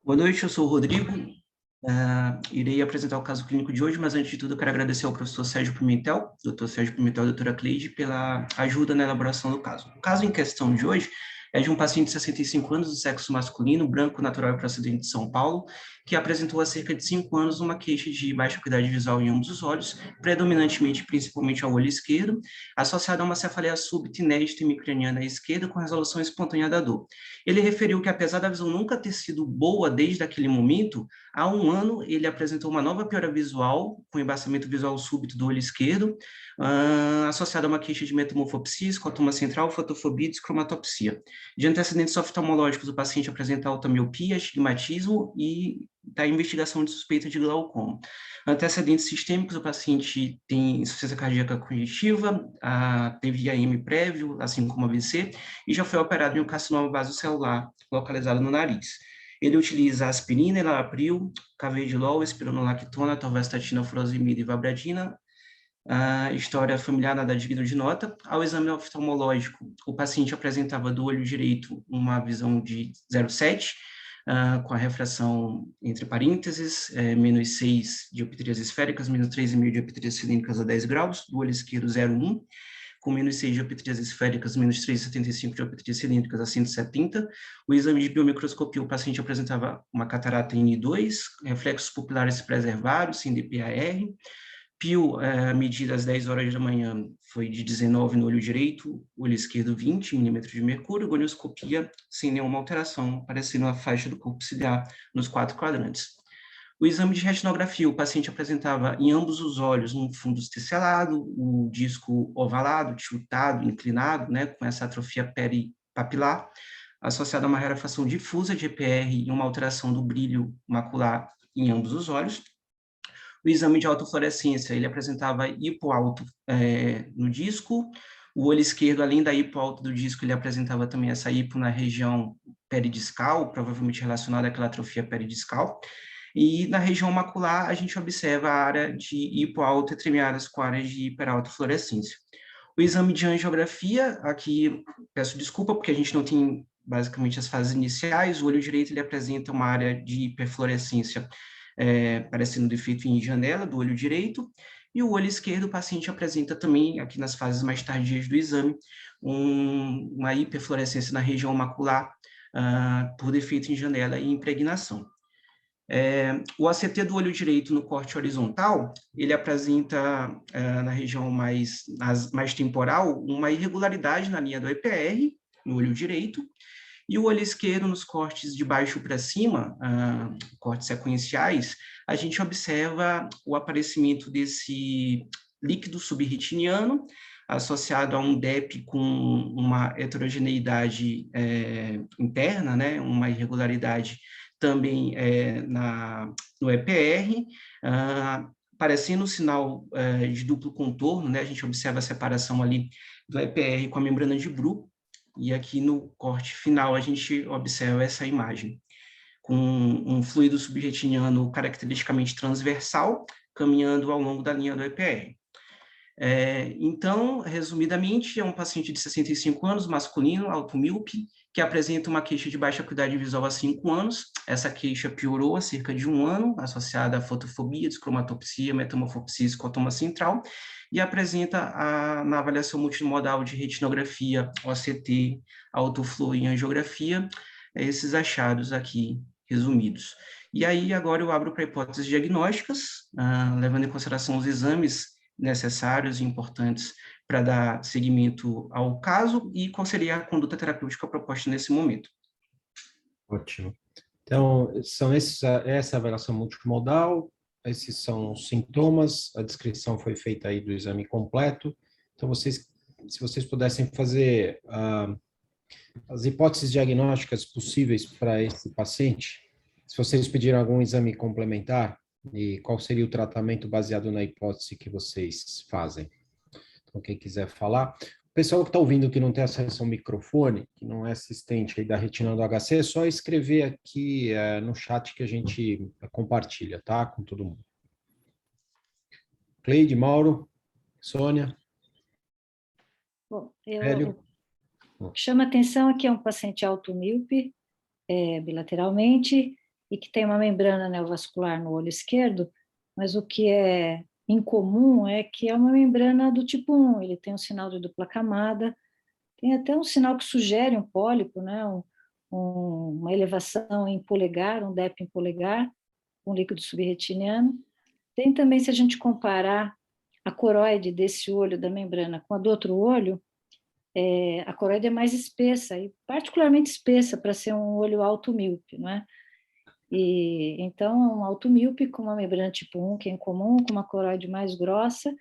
Boa noite, eu sou o Rodrigo. Irei apresentar o caso clínico de hoje, mas antes de tudo eu quero agradecer ao professor Sérgio Pimentel, doutor Sérgio Pimentel e doutora Cleide, pela ajuda na elaboração do caso. O caso em questão de hoje é de um paciente de 65 anos, do sexo masculino, branco, natural e procedente de São Paulo, que apresentou há cerca de 5 anos uma queixa de baixa acuidade visual em ambos os olhos, predominantemente, principalmente ao olho esquerdo, associada a uma cefaleia súbita inédita hemicraniana à esquerda com resolução espontânea da dor. Ele referiu que, apesar da visão nunca ter sido boa desde aquele momento, há um ano, ele apresentou uma nova piora visual, com embaçamento visual súbito do olho esquerdo, associado a uma queixa de metamorfopsia, escotoma central, fotofobia e descromatopsia. De antecedentes oftalmológicos, o paciente apresenta alta miopia, astigmatismo e da investigação de suspeita de glaucoma. Antecedentes sistêmicos, o paciente tem insuficiência cardíaca congestiva, teve IAM prévio, assim como AVC, e já foi operado em um carcinoma vasocelular localizado no nariz. Ele utiliza aspirina, enalapril, carvedilol, espironolactona, torvastatina, furosemida e valbradina. História familiar nada digno de nota. Ao exame oftalmológico, o paciente apresentava do olho direito uma visão de 0,7, com a refração entre parênteses, menos 6 dioptrias esféricas, menos 3,5 dioptrias cilíndricas a 10 graus, do olho esquerdo 0,1, com menos 6 dioptrias esféricas, menos 3,75 dioptrias cilíndricas a 170. O exame de biomicroscopia, o paciente apresentava uma catarata N2, reflexos pupulares preservados, sem DPAR. PIO, medida às 10 horas da manhã, foi de 19 no olho direito, olho esquerdo 20 milímetros de mercúrio, gonioscopia sem nenhuma alteração, aparecendo a faixa do corpo ciliar nos 4 quadrantes. O exame de retinografia, o paciente apresentava em ambos os olhos um fundo estelado, o disco ovalado, tiltado, inclinado, né, com essa atrofia peripapilar, associada a uma rarefação difusa de EPR e uma alteração do brilho macular em ambos os olhos. O exame de autofluorescência, ele apresentava hipoalto no disco, o olho esquerdo, além da hipoalto do disco, ele apresentava também essa hipo na região peridiscal, provavelmente relacionada àquela atrofia peridiscal. E na região macular, a gente observa a área de hipoalto entremeadas com áreas de hiperautofluorescência. O exame de angiografia, aqui peço desculpa porque a gente não tem basicamente as fases iniciais, o olho direito ele apresenta uma área de hiperfluorescência parecendo defeito em janela do olho direito, e o olho esquerdo, o paciente apresenta também, aqui nas fases mais tardias do exame, uma hiperfluorescência na região macular, por defeito em janela e impregnação. O ACT do olho direito no corte horizontal, ele apresenta, na região mais temporal, uma irregularidade na linha do EPR, no olho direito, e o olho esquerdo, nos cortes de baixo para cima, cortes sequenciais, a gente observa o aparecimento desse líquido subretiniano, associado a um DEP com uma heterogeneidade interna, né, uma irregularidade também no EPR, parecendo um sinal de duplo contorno, né, a gente observa a separação ali do EPR com a membrana de Bruch, e aqui no corte final a gente observa essa imagem, com um fluido subretiniano caracteristicamente transversal, caminhando ao longo da linha do EPR. Então, resumidamente, é um paciente de 65 anos, masculino, automíope, que apresenta uma queixa de baixa acuidade visual há 5 anos. Essa queixa piorou há cerca de 1 ano, associada à fotofobia, descromatopsia, metamorfopsia, escotoma central, e apresenta, na avaliação multimodal de retinografia, OCT, autoflow e angiografia, esses achados aqui resumidos. E aí, agora eu abro para hipóteses diagnósticas, levando em consideração os exames necessários e importantes para dar seguimento ao caso e qual seria a conduta terapêutica proposta nesse momento. Ótimo. Então, essa avaliação multimodal, esses são os sintomas, a descrição foi feita aí do exame completo. Então, se vocês pudessem fazer as hipóteses diagnósticas possíveis para esse paciente, se vocês pediram algum exame complementar, e qual seria o tratamento baseado na hipótese que vocês fazem. Então, quem quiser falar. O pessoal que está ouvindo que não tem acesso ao microfone, que não é assistente aí da Retina do HC, é só escrever aqui no chat que a gente compartilha, tá? Com todo mundo. Cleide, Mauro, Sônia. Bom, Hélio. chama atenção aqui é um paciente automíope, bilateralmente, e que tem uma membrana neovascular no olho esquerdo, mas o que é incomum é que é uma membrana do tipo 1, ele tem um sinal de dupla camada, tem até um sinal que sugere um pólipo, né? Uma elevação em polegar, um DEP em polegar, um líquido subretiniano. Tem também, se a gente comparar a coroide desse olho da membrana com a do outro olho, a coroide é mais espessa, e particularmente espessa para ser um olho alto míope, não é? E, então, um alto míope com uma membrana tipo 1, que é incomum, com uma coroide mais grossa,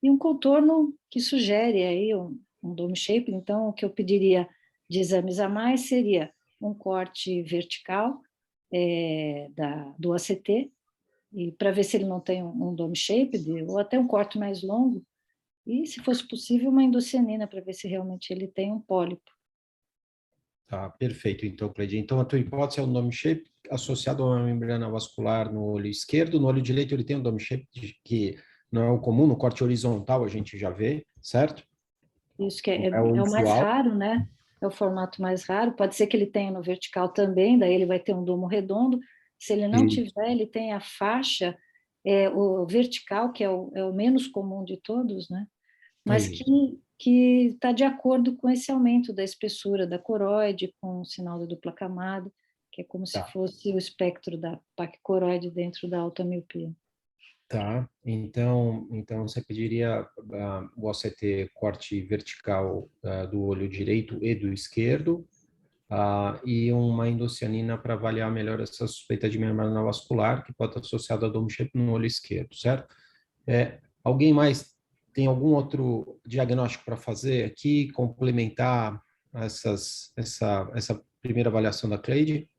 e um contorno que sugere aí um dome shape. Então, o que eu pediria de exames a mais seria um corte vertical do ACT, e para ver se ele não tem um dome shape, ou até um corte mais longo, e, se fosse possível, uma endocianina para ver se realmente ele tem um pólipo. Tá, perfeito. Então, Cleide, então a tua hipótese é o dome shape associado a uma membrana vascular no olho esquerdo. No olho direito ele tem um dome shape que não é o comum, no corte horizontal a gente já vê, certo? Isso que É o é o mais usual. raro, né? É o formato mais raro. Pode ser que ele tenha no vertical também, daí ele vai ter um domo redondo. Se ele não tiver, ele tem a faixa, o vertical, que é o menos comum de todos, né? Mas que está de acordo com esse aumento da espessura da coroide, com o sinal da dupla camada, que é como se fosse o espectro da placa coroide dentro da alta miopia. Tá, então você pediria o OCT corte vertical do olho direito e do esquerdo, e uma endocianina para avaliar melhor essa suspeita de membrana vascular, que pode estar associada a dome shape no olho esquerdo, certo? Alguém mais tem algum outro diagnóstico para fazer aqui, complementar essa primeira avaliação da Cleide?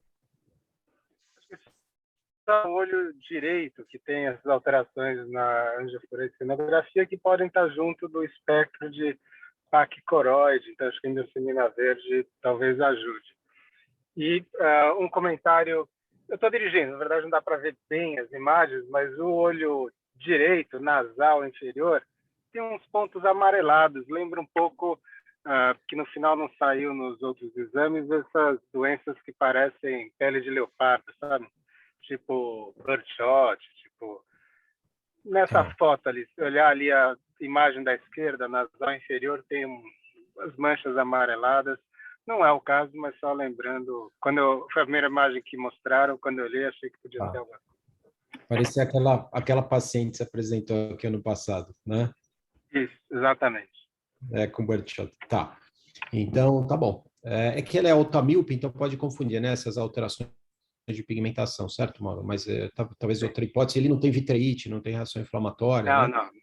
O olho direito, que tem essas alterações na angiofluorescinografia, que podem estar junto do espectro de PAC coroide, então acho que a endocianina verde talvez ajude. E um comentário, eu estou dirigindo, na verdade não dá para ver bem as imagens, mas o olho direito, nasal inferior, tem uns pontos amarelados, lembra um pouco, que no final não saiu nos outros exames, essas doenças que parecem pele de leopardo, sabe? Tipo birdshot, tipo... Nessa foto ali, se olhar ali a imagem da esquerda, nasal inferior, tem as manchas amareladas. Não é o caso, mas só lembrando, foi a primeira imagem que mostraram, quando eu olhei, achei que podia ser alguma coisa. Parecia aquela paciente que se apresentou aqui ano passado, né? Isso, exatamente. Com birdshot. Tá. Então, tá bom. É que ela é alta-míope, então pode confundir, né? Essas alterações de pigmentação, certo, Mauro? Mas talvez outra hipótese, ele não tem vitreite, não tem reação inflamatória, Não, né? não.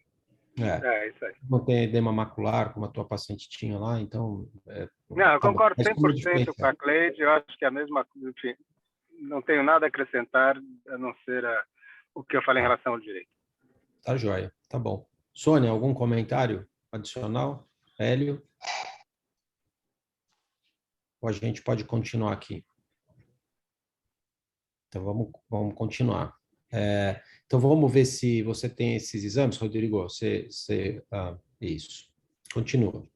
Isso aí. Não tem edema macular, como a tua paciente tinha lá, então... Não, eu concordo bom. 100% com a Cleide, eu acho que é a mesma... Enfim, não tenho nada a acrescentar, a não ser o que eu falei em relação ao direito. Tá joia, tá bom. Sônia, algum comentário adicional? Hélio? Ou a gente pode continuar aqui? Então, vamos continuar. Então, vamos ver se você tem esses exames, Rodrigo. Isso. Continua.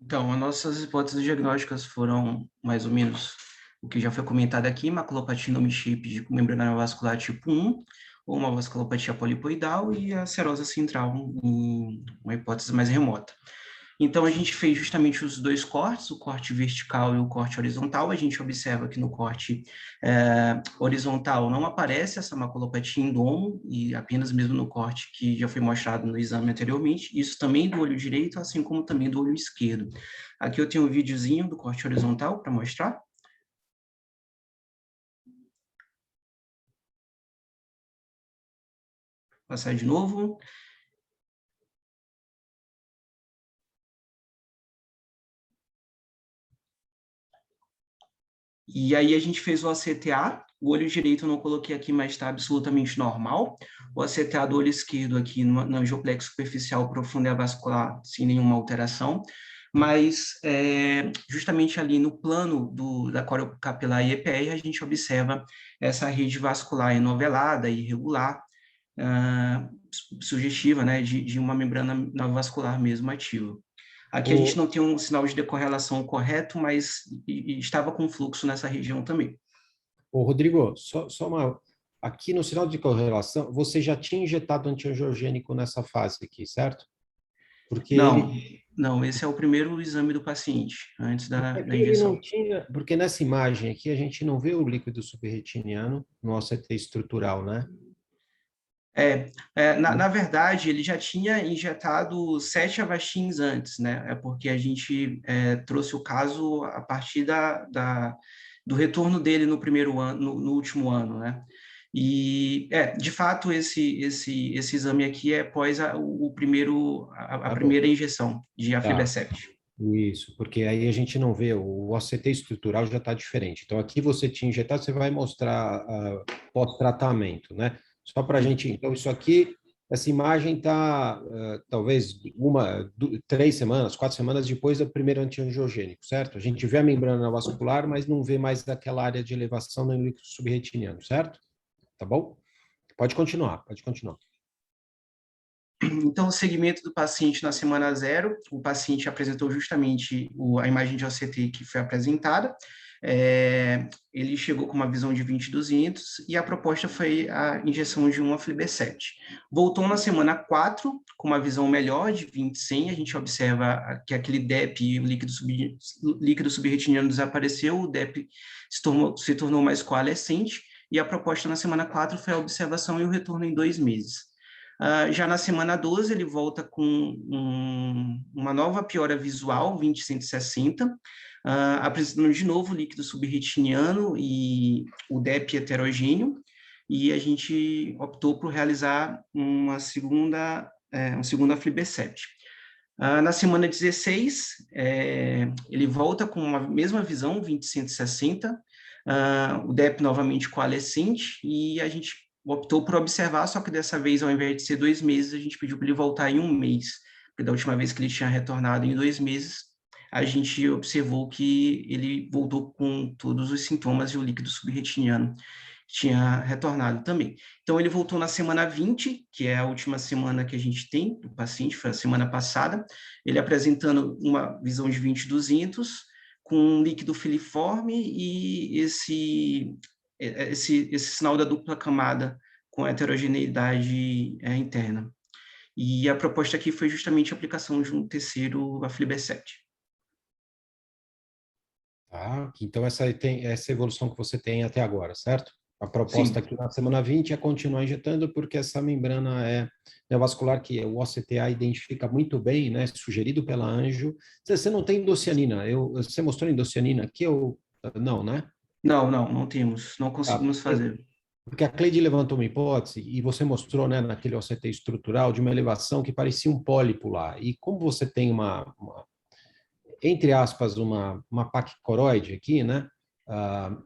Então, as nossas hipóteses diagnósticas foram mais ou menos o que já foi comentado aqui: maculopatia nome chip de membrana vascular tipo 1, ou uma vasculopatia polipoidal, e a serosa central, em uma hipótese mais remota. Então, a gente fez justamente os dois cortes, o corte vertical e o corte horizontal. A gente observa que no corte horizontal não aparece essa maculopatia em domo, e apenas mesmo no corte que já foi mostrado no exame anteriormente, isso também do olho direito, assim como também do olho esquerdo. Aqui eu tenho um videozinho do corte horizontal para mostrar. Vou passar de novo. E aí a gente fez o ACTA, o olho direito eu não coloquei aqui, mas está absolutamente normal. O ACTA do olho esquerdo aqui, no angioplexo superficial profundo e avascular, sem nenhuma alteração. Mas justamente ali no plano da coriocapilar e EPR, a gente observa essa rede vascular enovelada e irregular, sugestiva, né, de uma membrana vascular mesmo ativa. Aqui a gente não tem um sinal de decorrelação correto, mas estava com fluxo nessa região também. Ô, Rodrigo, só uma... Aqui no sinal de correlação, você já tinha injetado antiangiogênico nessa fase aqui, certo? Porque Não, ele... não, esse é o primeiro exame do paciente, antes da Aqui ele não injeção. tinha... Porque nessa imagem aqui a gente não vê o líquido subretiniano no OCT estrutural, né? Na verdade, ele já tinha injetado 7 Avastins antes, né? É porque a gente trouxe o caso a partir do retorno dele no primeiro ano, no último ano, né? E, de fato, esse exame aqui é após a Tá bom. primeira injeção de Tá. aflibercept. Isso, porque aí a gente não vê, o OCT estrutural já está diferente. Então, aqui você tinha injetado, você vai mostrar pós-tratamento, né? Só para a gente. Então, isso aqui, essa imagem está talvez 3 semanas, 4 semanas depois do primeiro antiangiogênico, certo? A gente vê a membrana vascular, mas não vê mais aquela área de elevação no líquido subretiniano, certo? Tá bom? Pode continuar, pode continuar. Então, o segmento do paciente na semana 0, o paciente apresentou justamente a imagem de OCT que foi apresentada, ele chegou com uma visão de 20/200 e a proposta foi a injeção de um aflibercept. Voltou na semana 4 com uma visão melhor de 20/100, a gente observa que aquele DEP, o líquido subretiniano desapareceu, o DEP se tornou mais coalescente e a proposta na semana 4 foi a observação e o retorno em 2 meses. Já na semana 12, ele volta com uma nova piora visual, 20/160, apresentando de novo o líquido subretiniano e o DEP heterogêneo, e a gente optou por realizar um segundo aflibercept. Na semana 16, ele volta com a mesma visão, 20/160, o DEP novamente coalescente, e a gente optou por observar, só que dessa vez, ao invés de ser 2 meses, a gente pediu para ele voltar em 1 mês, porque da última vez que ele tinha retornado em 2 meses, a gente observou que ele voltou com todos os sintomas e o líquido subretiniano tinha retornado também. Então, ele voltou na semana 20, que é a última semana que a gente tem do paciente, foi a semana passada, ele apresentando uma visão de 20/200, com um líquido filiforme e esse sinal da dupla camada com heterogeneidade interna. E a proposta aqui foi justamente a aplicação de um terceiro aflibercept. Tá? Então, essa evolução que você tem até agora, certo? A proposta Sim. aqui na semana 20 é continuar injetando, porque essa membrana neovascular que o OCTA identifica muito bem, né, sugerido pela Anjo. Você não tem endocianina, você mostrou endocianina aqui ou não, né? Não temos, não Tá. conseguimos fazer. Porque a Cleide levantou uma hipótese e você mostrou, né, naquele OCT estrutural de uma elevação que parecia um pólipo lá. E como você tem entre aspas, uma PAC coroide aqui, né,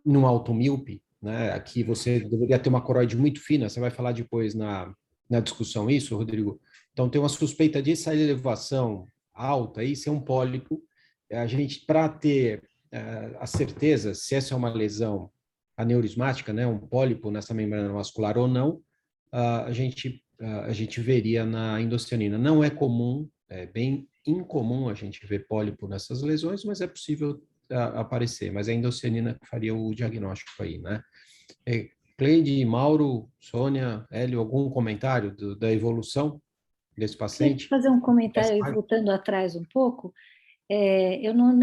num automíope, né, aqui você deveria ter uma coroide muito fina, você vai falar depois na discussão isso, Rodrigo. Então, tem uma suspeita disso, a elevação alta, isso é um pólipo. A gente, para ter a certeza se essa é uma lesão aneurismática, né, um pólipo nessa membrana vascular ou não, a gente veria na endocianina. Não é comum, é bem incomum a gente ver pólipo nessas lesões, mas é possível aparecer. Mas é a endocianina que faria o diagnóstico aí, né? Cleide, Mauro, Sônia, Hélio, algum comentário da evolução desse Queria paciente? fazer um comentário, voltando atrás um pouco. Eu não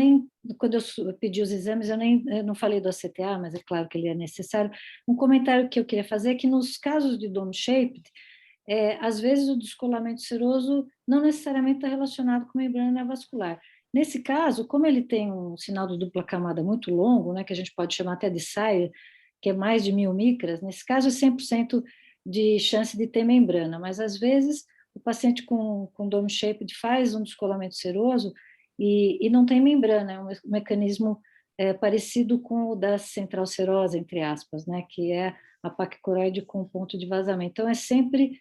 quando eu pedi os exames, eu não falei do ACTA, mas é claro que ele é necessário. Um comentário que eu queria fazer é que nos casos de dome shaped, às vezes o descolamento seroso não necessariamente está relacionado com membrana neovascular. Nesse caso, como ele tem um sinal de dupla camada muito longo, né, que a gente pode chamar até de SAIR, que é mais de 1000 micras, nesse caso é 100% de chance de ter membrana, mas às vezes o paciente com dome shaped faz um descolamento seroso e não tem membrana, é um mecanismo parecido com o da central serosa, entre aspas, né, que é a PAC coroide com ponto de vazamento. Então, é sempre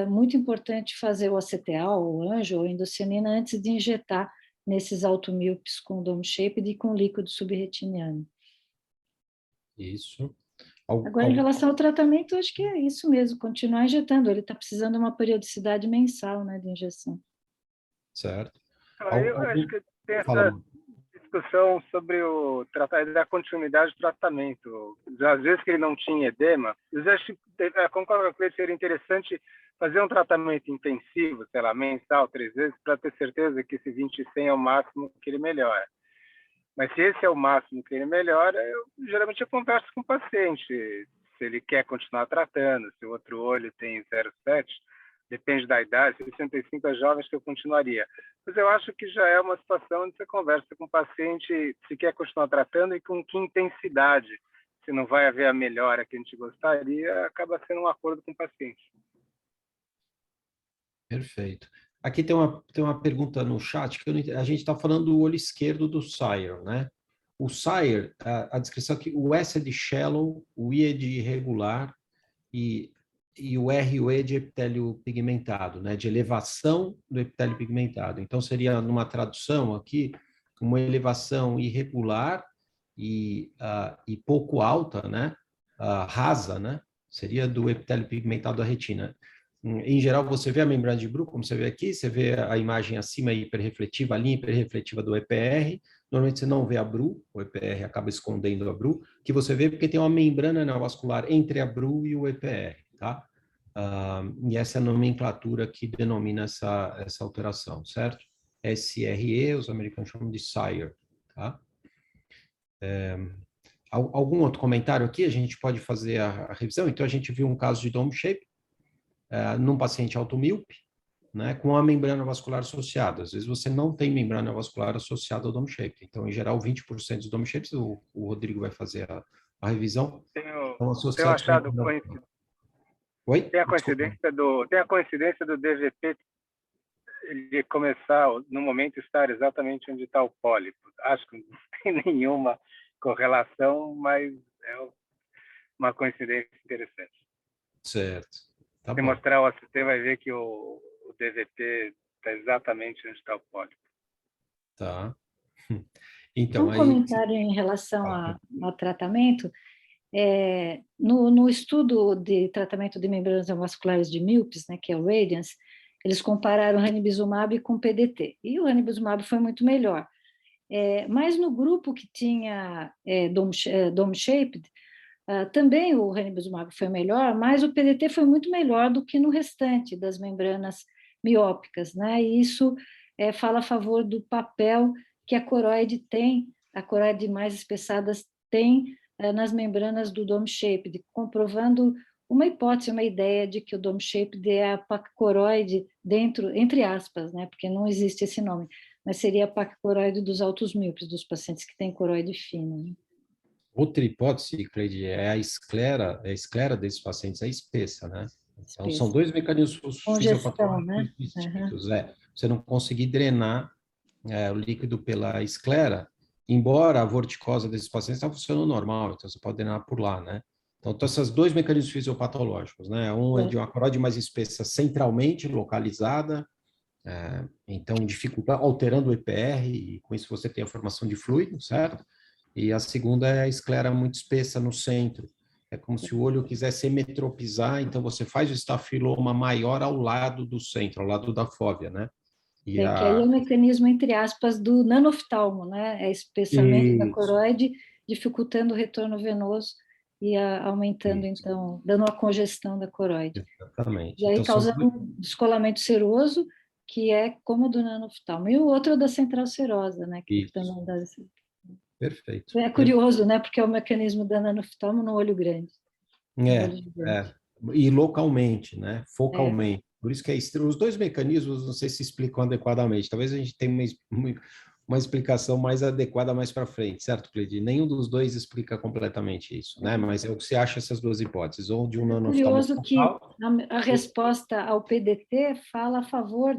muito importante fazer o ACTA, ou anjo, ou endocianina, antes de injetar nesses automíopes com dome shaped e com líquido subretiniano. Isso. Agora, em relação ao tratamento, eu acho que é isso mesmo, continuar injetando. Ele está precisando de uma periodicidade mensal, né, de injeção. Certo. Eu acho que tem discussão sobre da continuidade do tratamento. Às vezes que ele não tinha edema, eu acho, concordo com ele, seria interessante fazer um tratamento intensivo, sei lá, mensal, 3 vezes, para ter certeza que esse 20 e 100 é o máximo que ele melhora. Mas se esse é o máximo que ele melhora, geralmente eu converso com o paciente, se ele quer continuar tratando, se o outro olho tem 0,7, depende da idade, 65 é jovem, acho que eu continuaria. Mas eu acho que já é uma situação onde você conversa com o paciente se quer continuar tratando e com que intensidade. Se não vai haver a melhora que a gente gostaria, acaba sendo um acordo com o paciente. Perfeito. Aqui tem uma pergunta no chat, que a gente está falando do olho esquerdo do Sayer, né? O Sayer, a descrição aqui, o S é de shallow, o I é de irregular e o R e o E de epitélio pigmentado, né? De elevação do epitélio pigmentado. Então, seria, numa tradução aqui, uma elevação irregular e pouco alta, né? Rasa, né? Seria do epitélio pigmentado da retina. Em geral, você vê a membrana de Bruch, como você vê aqui, você vê a imagem acima hiperrefletiva, a linha hiperrefletiva do EPR. Normalmente você não vê a Bruch, o EPR acaba escondendo a Bruch, que você vê porque tem uma membrana neovascular entre a Bruch e o EPR, tá? E essa é a nomenclatura que denomina essa alteração, certo? SRE, os americanos chamam de Sayer, tá? Algum outro comentário aqui? A gente pode fazer a revisão. Então, a gente viu um caso de dome shape, num paciente automíope, né, com a membrana vascular associada. Às vezes você não tem membrana vascular associada ao dome shape. Então, em geral, 20% dos dome shapes, o Rodrigo vai fazer a revisão. Tenho achado Oi? Tem a coincidência do DVP ele começar, no momento, estar exatamente onde está o pólipo. Acho que não tem nenhuma correlação, mas é uma coincidência interessante. Certo. Tá Se bom. mostrar o ACT, vai ver que o DVP está exatamente onde está o pólipo. Tá. Então, Um comentário em relação ao tratamento. No estudo de tratamento de membranas neovasculares de míopes, né, que é o Radiance, eles compararam o ranibizumab com o PDT, e o ranibizumab foi muito melhor. Mas no grupo que tinha dome-shaped, também o ranibizumab foi melhor, mas o PDT foi muito melhor do que no restante das membranas miópicas, né? E isso fala a favor do papel que a coroide tem, a coroide mais espessadas tem nas membranas do dome shaped, comprovando uma hipótese, uma ideia de que o dome shaped é a pacicoroide dentro, entre aspas, né? Porque não existe esse nome, mas seria a pacicoroide dos altos míopes, dos pacientes que têm coroide fina, né? Outra hipótese, Cleide, é a esclera desses pacientes é espessa, né? Então, são dois mecanismos congestão, né? distintos. Você não conseguir drenar o líquido pela esclera, embora a vorticose desses pacientes está funcionando normal, então você pode drenar por lá, né? Então, esses dois mecanismos fisiopatológicos, né? Um é de uma coroide mais espessa centralmente localizada, então alterando o EPR, e com isso você tem a formação de fluido, certo? E a segunda é a esclera muito espessa no centro. É como se o olho quisesse emetropizar, então você faz o estafiloma maior ao lado do centro, ao lado da fóvea, né? Que aí é o mecanismo, entre aspas, do nanoftalmo, né? É espessamento da coroide, dificultando o retorno venoso e aumentando, então, dando uma congestão da coroide. Exatamente. E aí então, causando um descolamento seroso, que é como o do nanoftalmo. E o outro é da central serosa, né? Que também dá esse... Perfeito. É curioso, né? Porque é o mecanismo da nanoftalmo no olho grande. E localmente, né? Focalmente. Por isso que os dois mecanismos, não sei se explicam adequadamente. Talvez a gente tenha uma explicação mais adequada mais para frente, certo, Cleide? Nenhum dos dois explica completamente isso, né? Mas é o que você acha essas duas hipóteses, ou de um nanoftalmo curioso que a resposta ao PDT fala a favor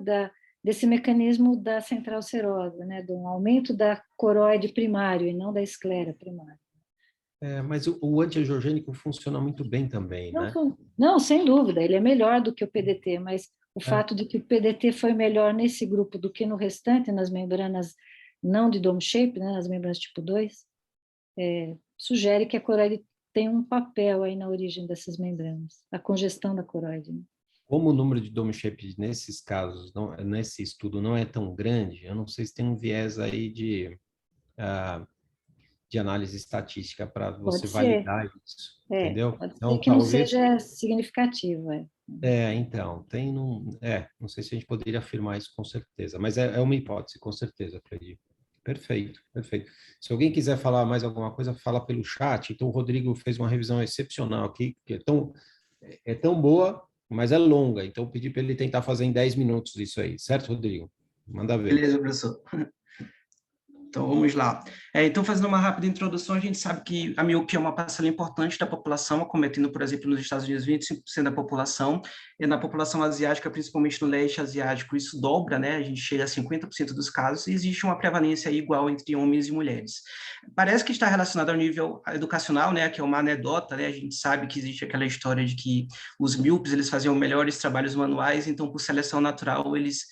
desse mecanismo da central serosa, né? Do aumento da coroide primário e não da esclera primária. Mas o antiangiogênico funciona muito bem também, né? Não, sem dúvida, ele é melhor do que o PDT, mas o fato de que o PDT foi melhor nesse grupo do que no restante, nas membranas não de dome shape, né, nas membranas tipo 2, sugere que a coroide tem um papel aí na origem dessas membranas, a congestão da coroide. Né? Como o número de dome shape nesses casos, nesse estudo, não é tão grande, eu não sei se tem um viés aí de de análise estatística para você Pode ser. validar isso, entendeu? Pode Então, ser que não talvez... seja significativo. Então, não sei se a gente poderia afirmar isso com certeza, mas é uma hipótese, com certeza, Fred. Perfeito, perfeito. Se alguém quiser falar mais alguma coisa, fala pelo chat. Então, o Rodrigo fez uma revisão excepcional aqui, que é tão boa, mas é longa. Então, eu pedi para ele tentar fazer em 10 minutos isso aí, certo, Rodrigo? Manda ver. Beleza, professor. Então, vamos lá. Então, fazendo uma rápida introdução, a gente sabe que a miopia é uma parcela importante da população, acometendo, por exemplo, nos Estados Unidos, 25% da população, e na população asiática, principalmente no leste asiático, isso dobra, né? A gente chega a 50% dos casos, e existe uma prevalência igual entre homens e mulheres. Parece que está relacionado ao nível educacional, né? Que é uma anedota, né? A gente sabe que existe aquela história de que os míopes, eles faziam melhores trabalhos manuais, então, por seleção natural, eles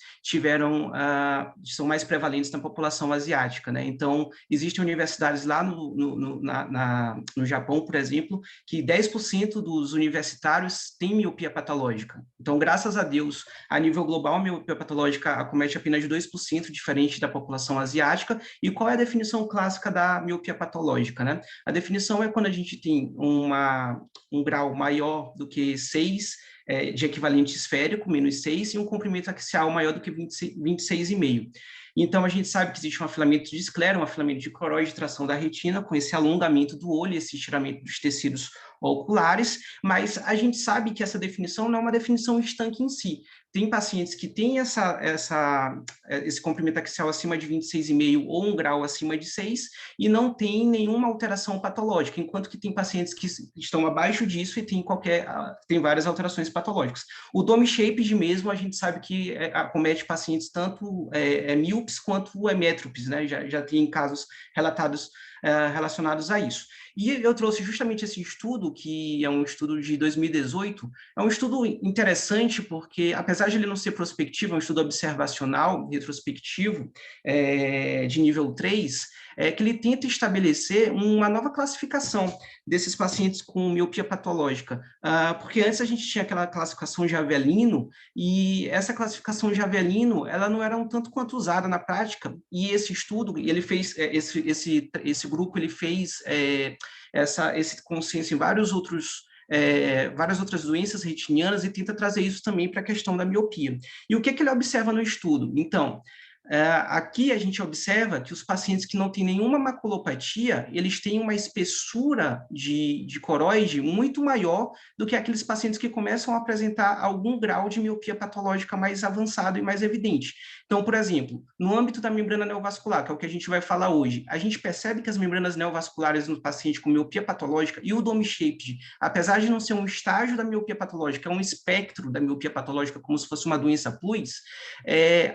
são mais prevalentes na população asiática, né? Então, existem universidades lá no Japão, por exemplo, que 10% dos universitários têm miopia patológica. Então, graças a Deus, a nível global, a miopia patológica acomete apenas 2%, diferente da população asiática. E qual é a definição clássica da miopia patológica, né? A definição é quando a gente tem um grau maior do que 6, de equivalente esférico, menos 6, e um comprimento axial maior do que 26,5. Então, a gente sabe que existe um afilamento de esclera, um afilamento de coroide de tração da retina, com esse alongamento do olho, esse estiramento dos tecidos oculares, mas a gente sabe que essa definição não é uma definição estanque em si. Tem pacientes que têm esse comprimento axial acima de 26,5 ou um grau acima de 6 e não tem nenhuma alteração patológica, enquanto que tem pacientes que estão abaixo disso e tem várias alterações patológicas. O dome shaped mesmo, a gente sabe que acomete pacientes tanto míopes quanto hemétropes, né? Já tem casos relatados relacionados a isso. E eu trouxe justamente esse estudo, que é um estudo de 2018, é um estudo interessante porque, apesar de ele não ser prospectivo, é um estudo observacional, retrospectivo, de nível 3, que ele tenta estabelecer uma nova classificação desses pacientes com miopia patológica, porque antes a gente tinha aquela classificação de Avellino, e essa classificação de Avellino, ela não era um tanto quanto usada na prática, e esse estudo, ele fez, esse grupo, ele fez esse consenso em várias outras doenças retinianas e tenta trazer isso também para a questão da miopia. E o que ele observa no estudo? Então, aqui a gente observa que os pacientes que não têm nenhuma maculopatia, eles têm uma espessura de coroide muito maior do que aqueles pacientes que começam a apresentar algum grau de miopia patológica mais avançado e mais evidente. Então, por exemplo, no âmbito da membrana neovascular, que é o que a gente vai falar hoje, a gente percebe que as membranas neovasculares no paciente com miopia patológica e o dome shaped, apesar de não ser um estágio da miopia patológica, é um espectro da miopia patológica, como se fosse uma doença plus,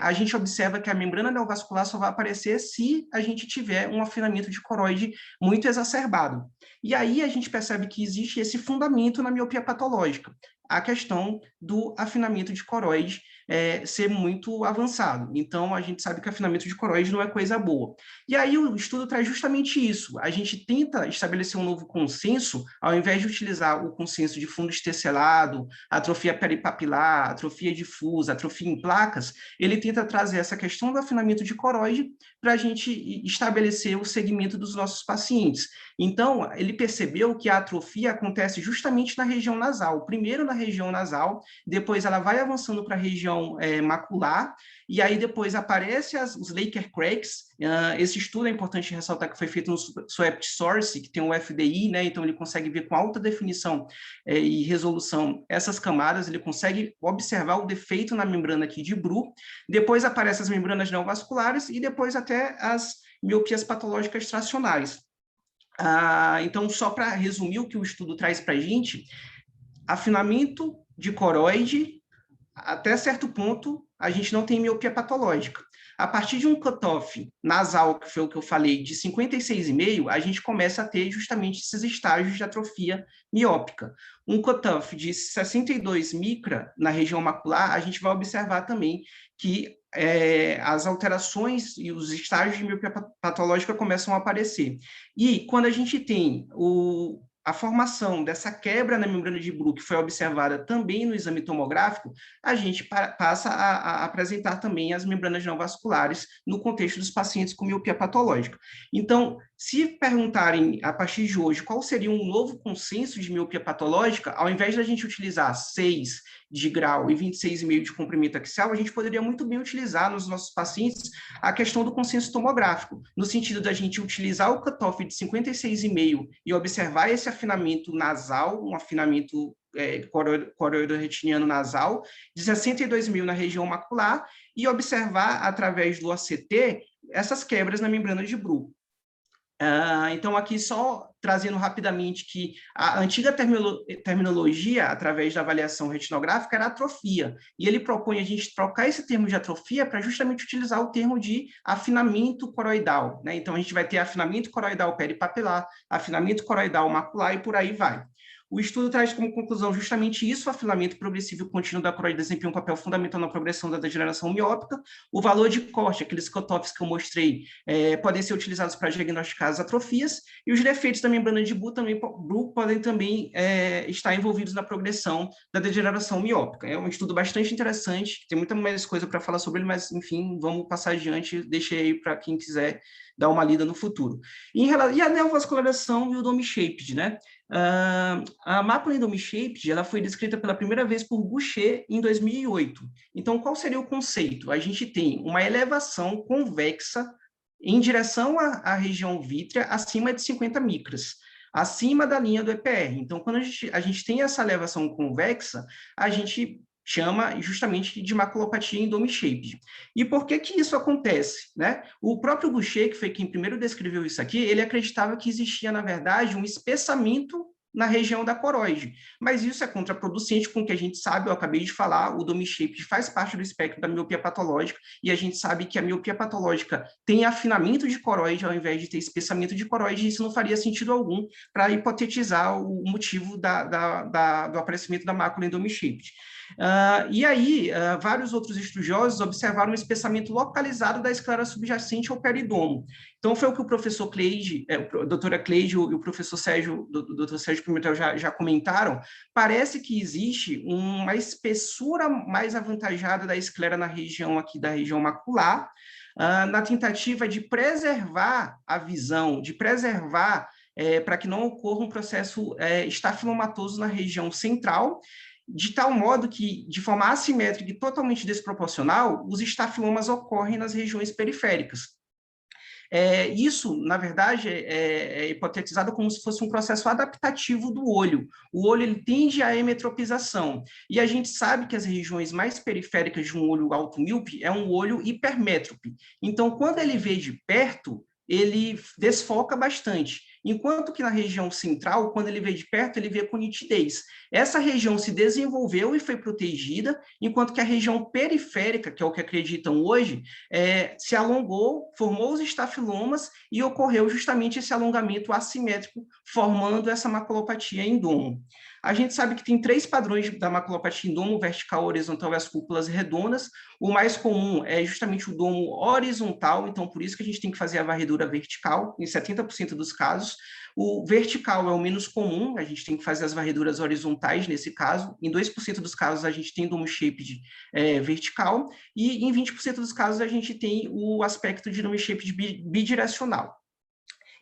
a gente observa que a membrana neovascular só vai aparecer se a gente tiver um afinamento de coroide muito exacerbado. E aí a gente percebe que existe esse fundamento na miopia patológica, a questão do afinamento de coroide ser muito avançado. Então, a gente sabe que afinamento de coroide não é coisa boa. E aí o estudo traz justamente isso. A gente tenta estabelecer um novo consenso, ao invés de utilizar o consenso de fundo estelcelado, atrofia peripapilar, atrofia difusa, atrofia em placas, ele tenta trazer essa questão do afinamento de coroide para a gente estabelecer o segmento dos nossos pacientes. Então, ele percebeu que a atrofia acontece justamente na região nasal. Primeiro na região nasal, depois ela vai avançando para a região macular, e aí depois aparece os Laker cracks. Esse estudo é importante ressaltar que foi feito no Swept Source, que tem o FDI, né? Então ele consegue ver com alta definição e resolução essas camadas, ele consegue observar o defeito na membrana aqui de Bru, depois aparecem as membranas neovasculares e depois até as miopias patológicas tracionais. Então, só para resumir o que o estudo traz para a gente, afinamento de coroide, até certo ponto, a gente não tem miopia patológica. A partir de um cutoff nasal, que foi o que eu falei, de 56,5, a gente começa a ter justamente esses estágios de atrofia miópica. Um cutoff de 62 micra na região macular, a gente vai observar também que as alterações e os estágios de miopia patológica começam a aparecer. E quando a gente tem a formação dessa quebra na membrana de Bruch, que foi observada também no exame tomográfico, a gente passa a apresentar também as membranas neovasculares no contexto dos pacientes com miopia patológica. Então, se perguntarem, a partir de hoje, qual seria um novo consenso de miopia patológica, ao invés da gente utilizar 6 de grau e 26,5 de comprimento axial, a gente poderia muito bem utilizar nos nossos pacientes a questão do consenso tomográfico, no sentido da gente utilizar o cutoff de 56,5 e observar esse afinamento nasal, um afinamento coroido-retiniano nasal, de 62,000 na região macular, e observar, através do ACT, essas quebras na membrana de Bruch. Então, aqui só trazendo rapidamente que a antiga terminologia, através da avaliação retinográfica, era atrofia, e ele propõe a gente trocar esse termo de atrofia para justamente utilizar o termo de afinamento coroidal, né? Então, a gente vai ter afinamento coroidal peripapilar, afinamento coroidal macular e por aí vai. O estudo traz como conclusão justamente isso: o afinamento progressivo contínuo da coroide desempenha um papel fundamental na progressão da degeneração miópica. O valor de corte, aqueles cutoffs que eu mostrei, podem ser utilizados para diagnosticar as atrofias, e os defeitos da membrana de Bruch podem também estar envolvidos na progressão da degeneração miópica. É um estudo bastante interessante, tem muita mais coisa para falar sobre ele, mas, enfim, vamos passar adiante, deixei aí para quem quiser dar uma lida no futuro. E a neovascularização e o dome shaped, né? A mácula endome shaped, ela foi descrita pela primeira vez por Boucher em 2008. Então, qual seria o conceito? A gente tem uma elevação convexa em direção à região vítrea acima de 50 micras, acima da linha do EPR. Então, quando a gente tem essa elevação convexa, a gente chama justamente de maculopatia endome shaped. E por que isso acontece, né? O próprio Boucher, que foi quem primeiro descreveu isso aqui, ele acreditava que existia, na verdade, um espessamento na região da coroide, mas isso é contraproducente com o que a gente sabe, eu acabei de falar, o dome shaped faz parte do espectro da miopia patológica, e a gente sabe que a miopia patológica tem afinamento de coroide ao invés de ter espessamento de coroide, e isso não faria sentido algum para hipotetizar o motivo do aparecimento da mácula endome shaped. E aí, vários outros estudiosos observaram um espessamento localizado da esclera subjacente ao peridomo. Então, foi o que o professor Cleide, a doutora Cleide e o professor Sérgio, doutor Sérgio Pimentel já comentaram. Parece que existe uma espessura mais avantajada da esclera na região aqui, da região macular, na tentativa de preservar a visão, de preservar para que não ocorra um processo estafilomatoso na região central, de tal modo que, de forma assimétrica e totalmente desproporcional, os estafilomas ocorrem nas regiões periféricas. Isso, na verdade, é hipotetizado como se fosse um processo adaptativo do olho. O olho ele tende à hemetropização, e a gente sabe que as regiões mais periféricas de um olho automíope é um olho hipermétrope. Então, quando ele vê de perto, ele desfoca bastante, enquanto que na região central, quando ele vê de perto, ele vê com nitidez. Essa região se desenvolveu e foi protegida, enquanto que a região periférica, que é o que acreditam hoje, se alongou, formou os estafilomas e ocorreu justamente esse alongamento assimétrico, formando essa maculopatia em domo. A gente sabe que tem 3 padrões da maculopatia em domo: vertical, horizontal e as cúpulas redondas. O mais comum é justamente o domo horizontal, então por isso que a gente tem que fazer a varredura vertical, em 70% dos casos. O vertical é o menos comum, a gente tem que fazer as varreduras horizontais nesse caso. Em 2% dos casos a gente tem domo shaped vertical, e em 20% dos casos a gente tem o aspecto de domo shaped bidirecional.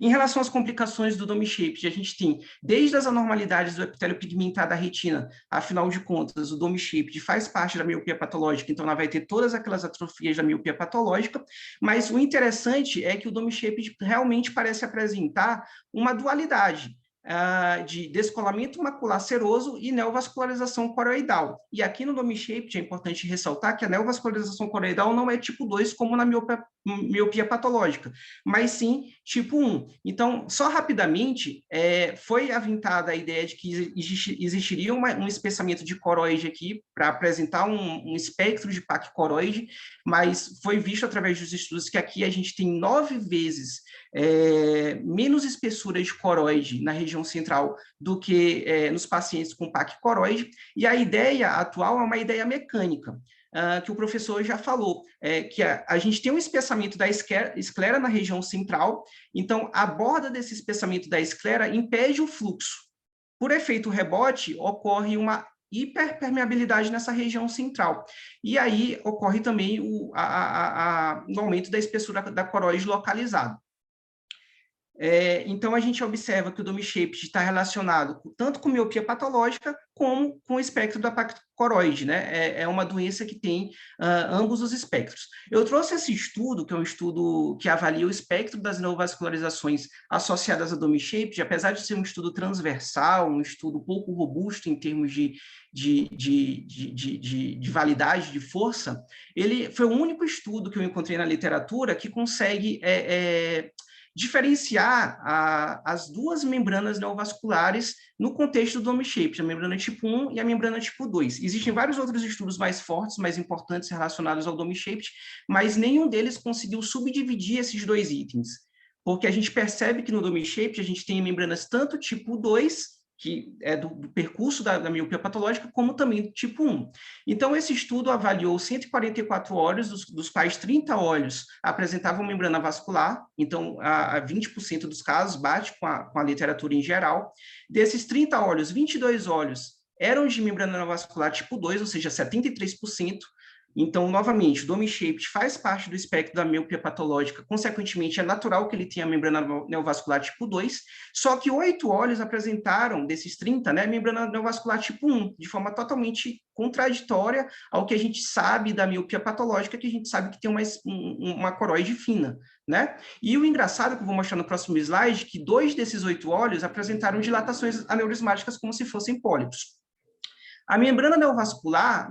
Em relação às complicações do dome shaped, a gente tem desde as anormalidades do epitélio pigmentado da retina, afinal de contas, o dome shaped faz parte da miopia patológica, então ela vai ter todas aquelas atrofias da miopia patológica, mas o interessante é que o dome shaped realmente parece apresentar uma dualidade de descolamento macular seroso e neovascularização coroidal. E aqui no dome shaped é importante ressaltar que a neovascularização coroidal não é tipo 2 como na miopia patológica, mas sim tipo 1. Então, só rapidamente, foi aventada a ideia de que existiria um espessamento de coroide aqui para apresentar um espectro de PAC coroide, mas foi visto através dos estudos que aqui a gente tem 9 vezes menos espessura de coroide na região central do que nos pacientes com PAC coroide, e a ideia atual é uma ideia mecânica, que o professor já falou, que a gente tem um espessamento da esclera na região central, então a borda desse espessamento da esclera impede o fluxo. por efeito rebote, ocorre uma hiperpermeabilidade nessa região central. E aí ocorre também o aumento da espessura da coroide localizado. Então, a gente observa que o Dome Shaped está relacionado tanto com miopia patológica como com o espectro da pactocoroide, né? É uma doença que tem ambos os espectros. Eu trouxe esse estudo, que é um estudo que avalia o espectro das neovascularizações associadas a Dome Shaped, apesar de ser um estudo transversal, um estudo pouco robusto em termos de validade, de força, ele foi o único estudo que eu encontrei na literatura que consegue diferenciar as duas membranas neovasculares no contexto do Dome Shaped, a membrana tipo 1 e a membrana tipo 2. Existem vários outros estudos mais fortes, mais importantes relacionados ao Dome Shaped, mas nenhum deles conseguiu subdividir esses dois itens, porque a gente percebe que no Dome Shaped a gente tem membranas tanto tipo 2, que é do percurso da miopia patológica, como também do tipo 1. Então, esse estudo avaliou 144 olhos, dos quais 30 olhos apresentavam membrana vascular, então, a 20% dos casos bate com a literatura em geral. Desses 30 olhos, 22 olhos eram de membrana vascular tipo 2, ou seja, 73%. Então, novamente, o Dome Shaped faz parte do espectro da miopia patológica, consequentemente, é natural que ele tenha membrana neovascular tipo 2, só que 8 olhos apresentaram, desses 30, né, membrana neovascular tipo 1, de forma totalmente contraditória ao que a gente sabe da miopia patológica, que a gente sabe que tem uma coroide fina, né? E o engraçado, que eu vou mostrar no próximo slide, que 2 desses 8 olhos apresentaram dilatações aneurismáticas como se fossem pólipos. A membrana neovascular,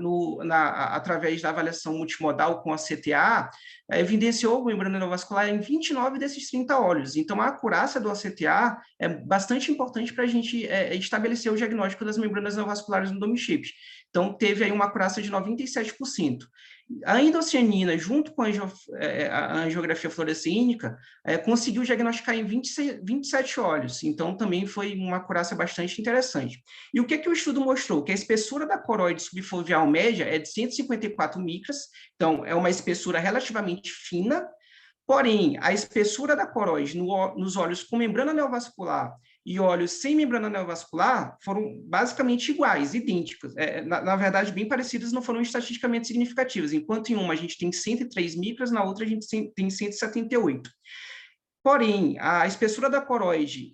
através da avaliação multimodal com a CTA, evidenciou a membrana neovascular em 29 desses 30 olhos. Então, a acurácia do ACTA é bastante importante para a gente estabelecer o diagnóstico das membranas neovasculares no Dome Shaped. Então, teve aí uma acurácia de 97%. A endocianina, junto com a angiografia fluorescínica, conseguiu diagnosticar em 27 olhos. Então, também foi uma acurácia bastante interessante. E o que o estudo mostrou? Que a espessura da coroide subfoveal média é de 154 micras, então é uma espessura relativamente fina, porém, a espessura da coroide nos olhos com membrana neovascular e olhos sem membrana neovascular foram basicamente iguais, idênticas. Na verdade, bem parecidas, não foram estatisticamente significativas. Enquanto em uma a gente tem 103 micras, na outra a gente tem 178. Porém, a espessura da coroide,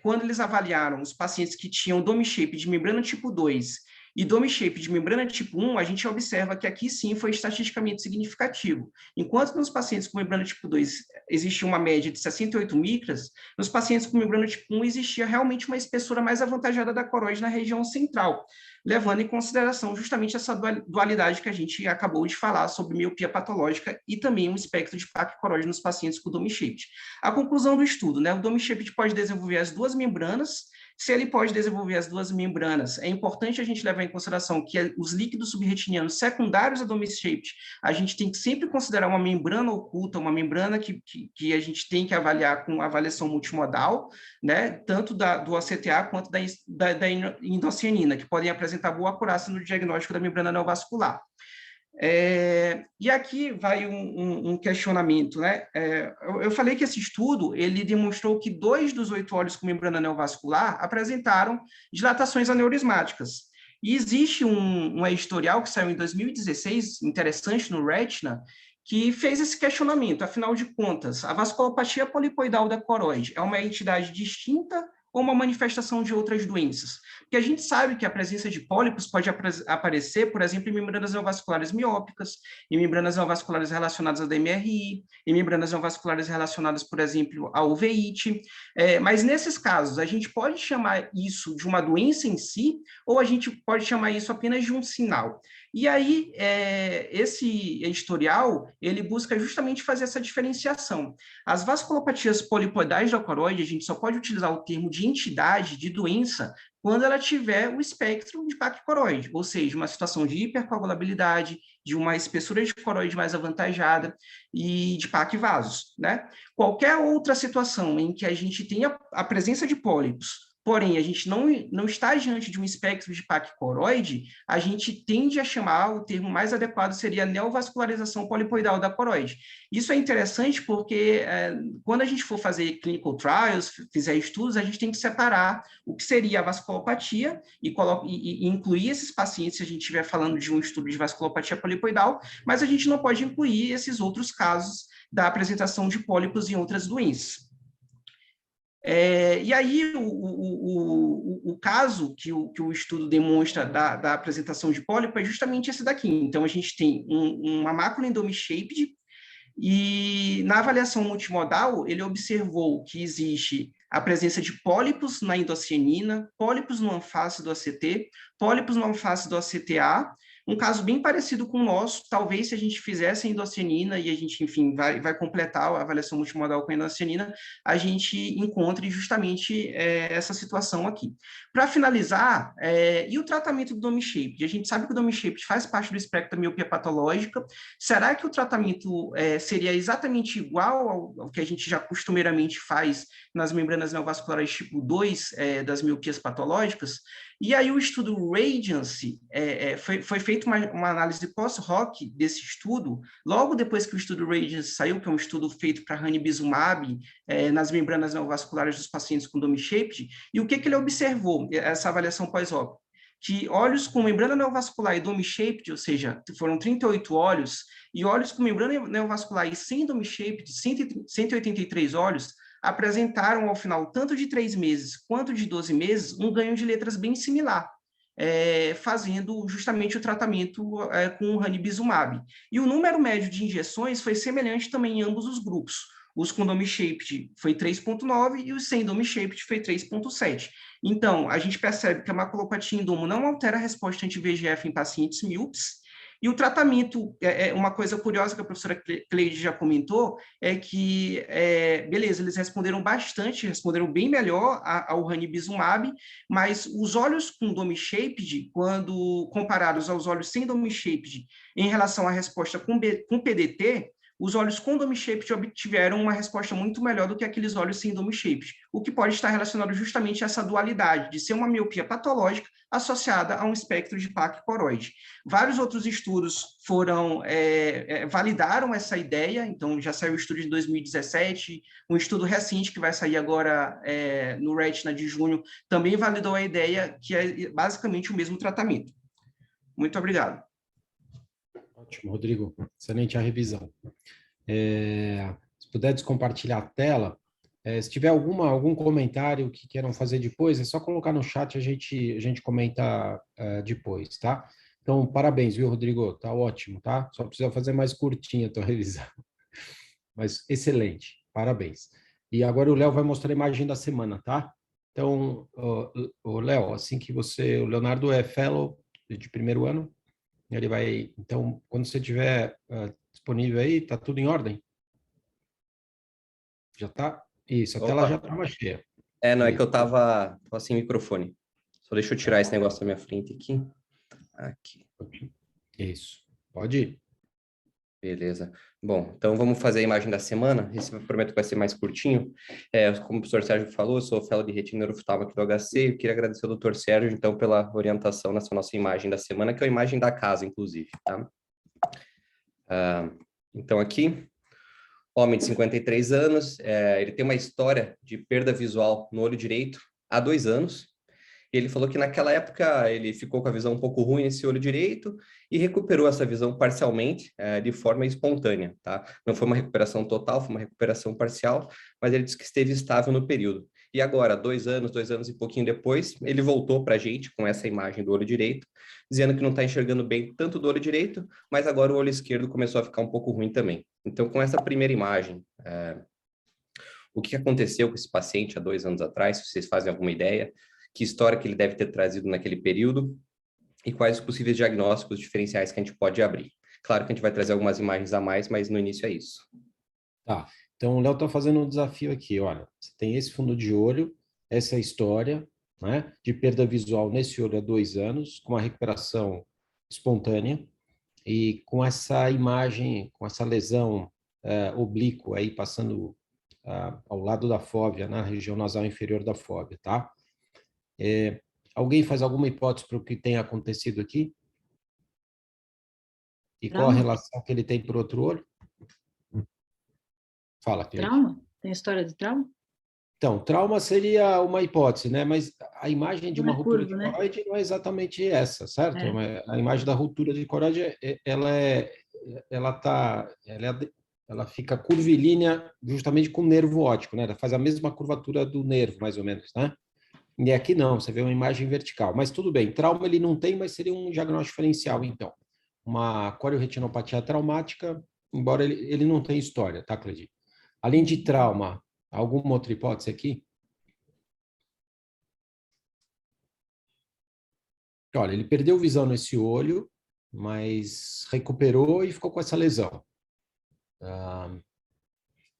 quando eles avaliaram os pacientes que tinham Dome Shaped de membrana tipo 2 e Dome Shaped de membrana tipo 1, a gente observa que aqui sim foi estatisticamente significativo. Enquanto nos pacientes com membrana tipo 2 existia uma média de 68 micras, nos pacientes com membrana tipo 1 existia realmente uma espessura mais avantajada da coroide na região central, levando em consideração justamente essa dualidade que a gente acabou de falar sobre miopia patológica e também um espectro de placa coroide nos pacientes com Dome Shaped. A conclusão do estudo, né? O Dome Shaped pode desenvolver as duas membranas. Se ele pode desenvolver as duas membranas, é importante a gente levar em consideração que os líquidos subretinianos secundários a Dome Shaped, a gente tem que sempre considerar uma membrana oculta, uma membrana que a gente tem que avaliar com avaliação multimodal, né? Tanto do ACTA quanto da endocianina, que podem apresentar boa acurácia no diagnóstico da membrana neovascular. E aqui vai um questionamento, né? Eu falei que esse estudo, ele demonstrou que 2 dos 8 olhos com membrana neovascular apresentaram dilatações aneurismáticas. E existe um editorial que saiu em 2016, interessante, no Retina, que fez esse questionamento. Afinal de contas, a vasculopatia polipoidal da coroide é uma entidade distinta ou uma manifestação de outras doenças? Porque a gente sabe que a presença de pólipos pode aparecer, por exemplo, em membranas neovasculares miópicas, em membranas neovasculares relacionadas à DMRI, em membranas neovasculares relacionadas, por exemplo, à uveíte. Mas nesses casos, a gente pode chamar isso de uma doença em si, ou a gente pode chamar isso apenas de um sinal? E aí, esse editorial, ele busca justamente fazer essa diferenciação. As vasculopatias polipoidais da coroide, a gente só pode utilizar o termo de entidade, de doença, quando ela tiver o espectro de placa coroide, ou seja, uma situação de hipercoagulabilidade, de uma espessura de coroide mais avantajada e de placa e vasos, né? Qualquer outra situação em que a gente tenha a presença de pólipos porém a gente não está diante de um espectro de PAC coroide, a gente tende a chamar, o termo mais adequado seria neovascularização polipoidal da coroide. Isso é interessante porque quando a gente for fazer clinical trials, fizer estudos, a gente tem que separar o que seria a vasculopatia e incluir esses pacientes se a gente estiver falando de um estudo de vasculopatia polipoidal, mas a gente não pode incluir esses outros casos da apresentação de pólipos em outras doenças. E aí, o caso que o estudo demonstra da apresentação de pólipo é justamente esse daqui. Então, a gente tem uma mácula endome-shaped, e na avaliação multimodal, ele observou que existe a presença de pólipos na endocianina, pólipos no anfácido ACT, pólipos no anfácido ACTA, um caso bem parecido com o nosso. Talvez se a gente fizesse a endocianina e a gente, enfim, vai completar a avaliação multimodal com a endocianina, a gente encontre justamente essa situação aqui. Para finalizar, e o tratamento do DOMI-SHAPED? A gente sabe que o DOMI-SHAPED faz parte do espectro da miopia patológica. Será que o tratamento seria exatamente igual ao que a gente já costumeiramente faz nas membranas neovasculares tipo 2 das miopias patológicas? E aí o estudo Radiance, foi feita uma análise pós-hoc desse estudo, logo depois que o estudo Radiance saiu, que é um estudo feito para ranibizumab, nas membranas neovasculares dos pacientes com DOMI-SHAPED, e o que ele observou, essa avaliação pós-hoc? Que olhos com membrana neovascular e DOMI-SHAPED, ou seja, foram 38 olhos, e olhos com membrana neovascular e sem DOMI-SHAPED, 183 olhos, apresentaram ao final, tanto de 3 meses quanto de 12 meses, um ganho de letras bem similar, fazendo justamente o tratamento com o ranibizumab. E o número médio de injeções foi semelhante também em ambos os grupos. Os com DOMI-SHAPED foi 3,9 e os sem DOMI-SHAPED foi 3,7. Então, a gente percebe que a maculopatia indomo não altera a resposta anti-VEGF em pacientes míopes. E o tratamento, uma coisa curiosa que a professora Cleide já comentou, é que, beleza, eles responderam bem melhor ao ranibizumab, mas os olhos com DOMI-SHAPED, quando comparados aos olhos sem DOMI-SHAPED, em relação à resposta com PDT, os olhos com DOMI-SHAPED obtiveram uma resposta muito melhor do que aqueles olhos sem DOMI-SHAPED, o que pode estar relacionado justamente a essa dualidade de ser uma miopia patológica associada a um espectro de PAC coroide. Vários outros estudos validaram essa ideia, então já saiu o estudo de 2017, um estudo recente que vai sair agora no Retina de junho, também validou a ideia que é basicamente o mesmo tratamento. Muito obrigado. Ótimo, Rodrigo. Excelente a revisão. Se puder descompartilhar a tela, se tiver algum comentário que queiram fazer depois, é só colocar no chat, a gente comenta depois, tá? Então, parabéns, viu, Rodrigo? Tá ótimo, tá? Só precisa fazer mais curtinha a tua revisão. Mas excelente, parabéns. E agora o Léo vai mostrar a imagem da semana, tá? Então, o Léo, assim que o Leonardo é fellow de primeiro ano, ele vai, então, quando você tiver disponível aí, tá tudo em ordem? Já tá? Isso, a tela já estava cheia. Não, é que eu tava sem microfone. Só deixa eu tirar esse negócio da minha frente aqui. Aqui. Isso, pode ir. Beleza. Bom, então vamos fazer a imagem da semana. Esse eu prometo que vai ser mais curtinho. Como o professor Sérgio falou, eu sou fellow de retina neuroftalmo aqui do HC. Eu queria agradecer ao Dr. Sérgio, então, pela orientação nessa nossa imagem da semana, que é a imagem da casa, inclusive, tá? Então, aqui, homem de 53 anos, ele tem uma história de perda visual no olho direito há 2 anos. Ele falou que naquela época ele ficou com a visão um pouco ruim nesse olho direito e recuperou essa visão parcialmente, de forma espontânea, tá? Não foi uma recuperação total, foi uma recuperação parcial, mas ele disse que esteve estável no período. E agora, 2 anos e pouquinho depois, ele voltou para a gente com essa imagem do olho direito, dizendo que não está enxergando bem tanto do olho direito, mas agora o olho esquerdo começou a ficar um pouco ruim também. Então, com essa primeira imagem, o que aconteceu com esse paciente há 2 anos atrás, se vocês fazem alguma ideia, que história que ele deve ter trazido naquele período e quais os possíveis diagnósticos diferenciais que a gente pode abrir. Claro que a gente vai trazer algumas imagens a mais, mas no início é isso. Tá, então o Léo está fazendo um desafio aqui, olha, você tem esse fundo de olho, essa história, né, de perda visual nesse olho há 2 anos, com uma recuperação espontânea, e com essa imagem, com essa lesão oblíqua aí passando ao lado da fóvea, na região nasal inferior da fóvea, tá? Alguém faz alguma hipótese para o que tem acontecido aqui? E qual a Trauma? relação que ele tem para o outro olho? Fala, Cleide. Trauma? Tem história de trauma? Então, trauma seria uma hipótese, né? Mas a imagem de Não uma é ruptura curvo, de né? coroide não é exatamente essa, certo? É. A imagem da ruptura de coroide, ela fica curvilínea justamente com o nervo óptico, né? Ela faz a mesma curvatura do nervo, mais ou menos, né? E aqui não, você vê uma imagem vertical. Mas tudo bem, trauma ele não tem, mas seria um diagnóstico diferencial, então. Uma corioretinopatia traumática, embora ele não tenha história, tá, Cleide? Além de trauma, alguma outra hipótese aqui? Olha, ele perdeu visão nesse olho, mas recuperou e ficou com essa lesão.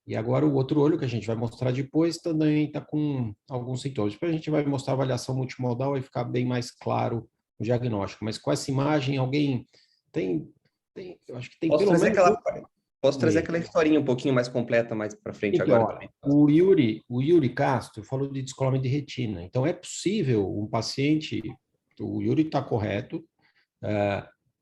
E agora o outro olho, que a gente vai mostrar depois, também está com alguns sintomas. Depois a gente vai mostrar a avaliação multimodal e ficar bem mais claro o diagnóstico. Mas com essa imagem, alguém eu acho que tem Posso pelo trazer menos... aquela historinha um pouquinho mais completa mais para frente Então, agora olha, também. o Yuri Castro falou de descolamento de retina. Então, é possível um paciente, o Yuri está correto,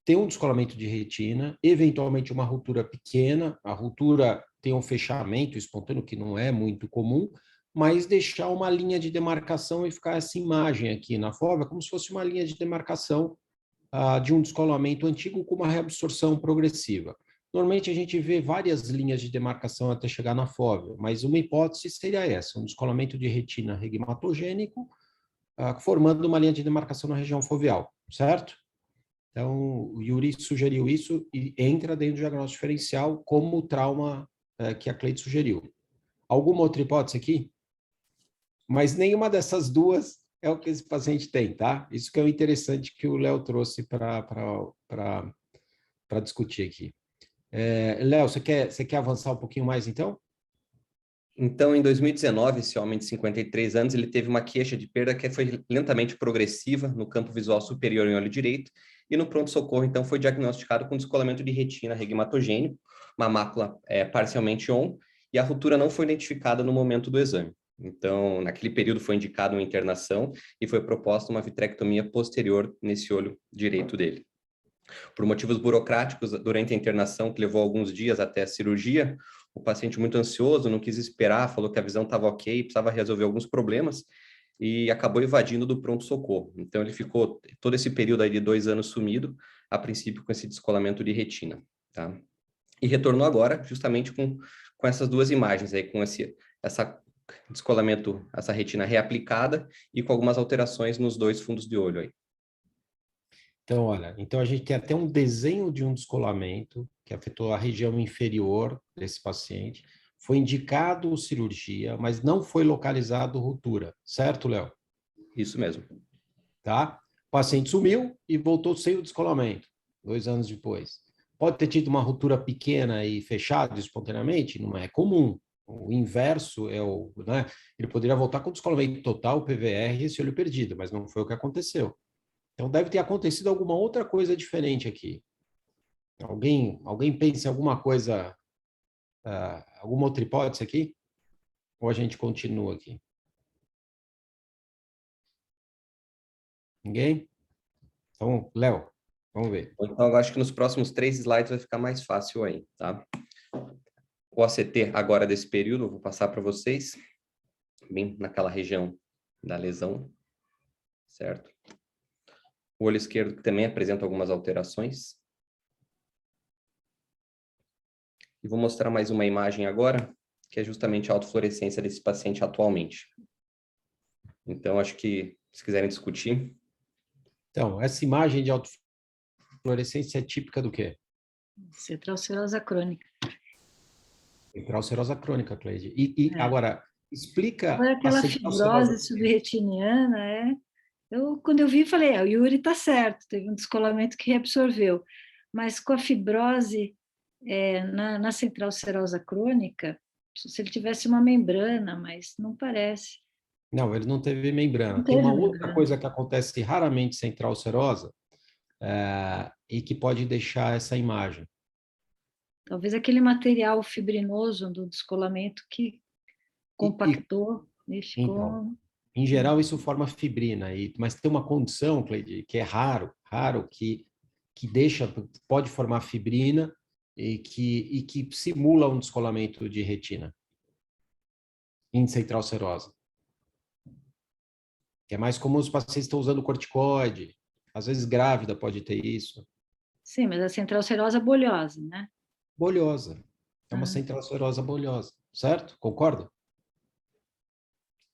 ter um descolamento de retina, eventualmente uma ruptura pequena, a ruptura tem um fechamento espontâneo, que não é muito comum, mas deixar uma linha de demarcação e ficar essa imagem aqui na fóvea, como se fosse uma linha de demarcação de um descolamento antigo com uma reabsorção progressiva. Normalmente a gente vê várias linhas de demarcação até chegar na fóvea, mas uma hipótese seria essa, um descolamento de retina regmatogênico, formando uma linha de demarcação na região foveal, certo? Então, o Yuri sugeriu isso e entra dentro do diagnóstico diferencial como o trauma que a Cleide sugeriu. Alguma outra hipótese aqui? Mas nenhuma dessas duas é o que esse paciente tem, tá? Isso que é o interessante que o Léo trouxe para discutir aqui. Léo, você quer avançar um pouquinho mais, então? Então, em 2019, esse homem de 53 anos, ele teve uma queixa de perda que foi lentamente progressiva no campo visual superior em olho direito, e no pronto-socorro, então, foi diagnosticado com descolamento de retina regmatogênico, uma mácula parcialmente on, e a ruptura não foi identificada no momento do exame. Então, naquele período foi indicada uma internação e foi proposta uma vitrectomia posterior nesse olho direito dele. Por motivos burocráticos, durante a internação, que levou alguns dias até a cirurgia, o paciente muito ansioso, não quis esperar, falou que a visão estava ok, precisava resolver alguns problemas e acabou evadindo do pronto-socorro. Então, ele ficou todo esse período aí de 2 anos sumido, a princípio com esse descolamento de retina, tá? E retornou agora justamente com essas duas imagens aí, com essa descolamento, essa retina reaplicada e com algumas alterações nos 2 fundos de olho aí. Então, olha, então a gente tem até um desenho de um descolamento que afetou a região inferior desse paciente. Foi indicado cirurgia, mas não foi localizado ruptura, certo, Léo? Isso mesmo. Tá? O paciente sumiu e voltou sem o descolamento, 2 anos depois. Pode ter tido uma ruptura pequena e fechado espontaneamente? Não é comum. O inverso é o, né? Ele poderia voltar com descolamento total, PVR, e esse olho perdido, mas não foi o que aconteceu. Então, deve ter acontecido alguma outra coisa diferente aqui. Alguém pensa em alguma coisa, alguma outra hipótese aqui? Ou a gente continua aqui? Ninguém? Então, Léo, vamos ver. Então, eu acho que nos próximos 3 slides vai ficar mais fácil aí, tá? O OCT agora desse período, eu vou passar para vocês, bem naquela região da lesão, certo? O olho esquerdo que também apresenta algumas alterações. E vou mostrar mais uma imagem agora, que é justamente a autofluorescência desse paciente atualmente. Então, acho que, se quiserem discutir... Então, essa imagem de autofluorescência é típica do quê? Central serosa crônica. Central serosa crônica, Cleide. E agora, explica Agora a aquela central serosa. fibrose subretiniana, quando eu vi, falei, o Yuri está certo, teve um descolamento que reabsorveu. Mas com a fibrose na central serosa crônica, se ele tivesse uma membrana, mas não parece. Não, ele não teve membrana. Não Tem teve uma outra membrana. coisa que acontece raramente central serosa e que pode deixar essa imagem. Talvez aquele material fibrinoso do descolamento que compactou e ficou... Então, Em geral, isso forma fibrina, mas tem uma condição, Cleide, que é raro, que pode formar fibrina e que simula um descolamento de retina em central serosa. Que é mais comum os pacientes estão usando corticoide, às vezes grávida pode ter isso. Sim, mas a central serosa bolhosa, né? Bolhosa. É uma central serosa bolhosa, certo? Concorda?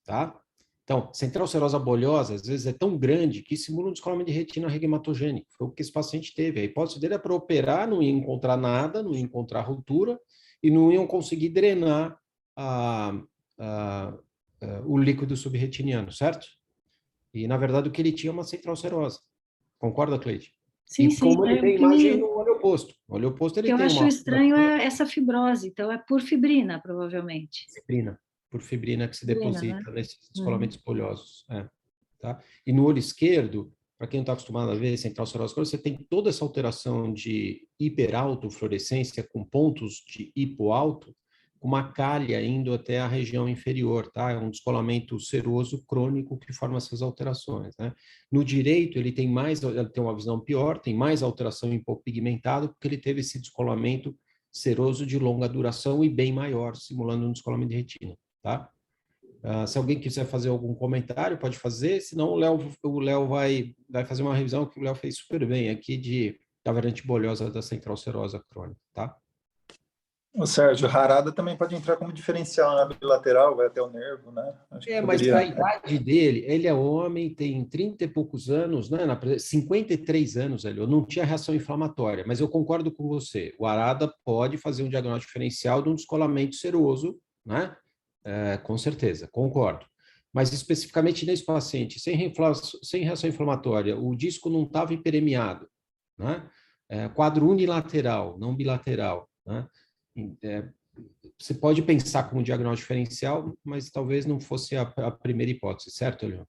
Tá? Então, central serosa bolhosa, às vezes, é tão grande que simula um descolamento de retina reguematogênico. Foi o que esse paciente teve. A hipótese dele é para operar, não ia encontrar nada, não ia encontrar ruptura e não iam conseguir drenar o líquido subretiniano, certo? E, na verdade, o que ele tinha é uma central serosa. Concorda, Cleide? Sim, E como ele o tem imagem no olho oposto. No olho oposto ele que eu tem acho uma estranho é essa fibrose, então é por fibrina, provavelmente. fibrina, por fibrina que se Fibrina, deposita né? nesses descolamentos bolhosos. Tá? E no olho esquerdo, para quem não está acostumado a ver central serosa, você tem toda essa alteração de hiperautofluorescência com pontos de hipoalto, com uma calha indo até a região inferior, tá? É um descolamento seroso crônico que forma essas alterações, né? No direito, ele tem uma visão pior, tem mais alteração em hippopigmentado, porque ele teve esse descolamento seroso de longa duração e bem maior, simulando um descolamento de retina, tá? Se alguém quiser fazer algum comentário, pode fazer, senão o Léo vai fazer uma revisão que o Léo fez super bem aqui da variante bolhosa da central serosa crônica, tá? O Sérgio, Harada também pode entrar como diferencial na bilateral, vai até o nervo, né? Acho que Mas poderia... a idade dele, ele é homem, tem 30 e poucos anos, né? 53 anos, ele não tinha reação inflamatória, mas eu concordo com você. O Harada pode fazer um diagnóstico diferencial de um descolamento seroso, né? Com certeza, concordo. Mas especificamente nesse paciente, sem reação inflamatória, o disco não estava hiperemiado, né? Quadro unilateral, não bilateral, né? Você pode pensar como diagnóstico diferencial, mas talvez não fosse a primeira hipótese, certo, Leon?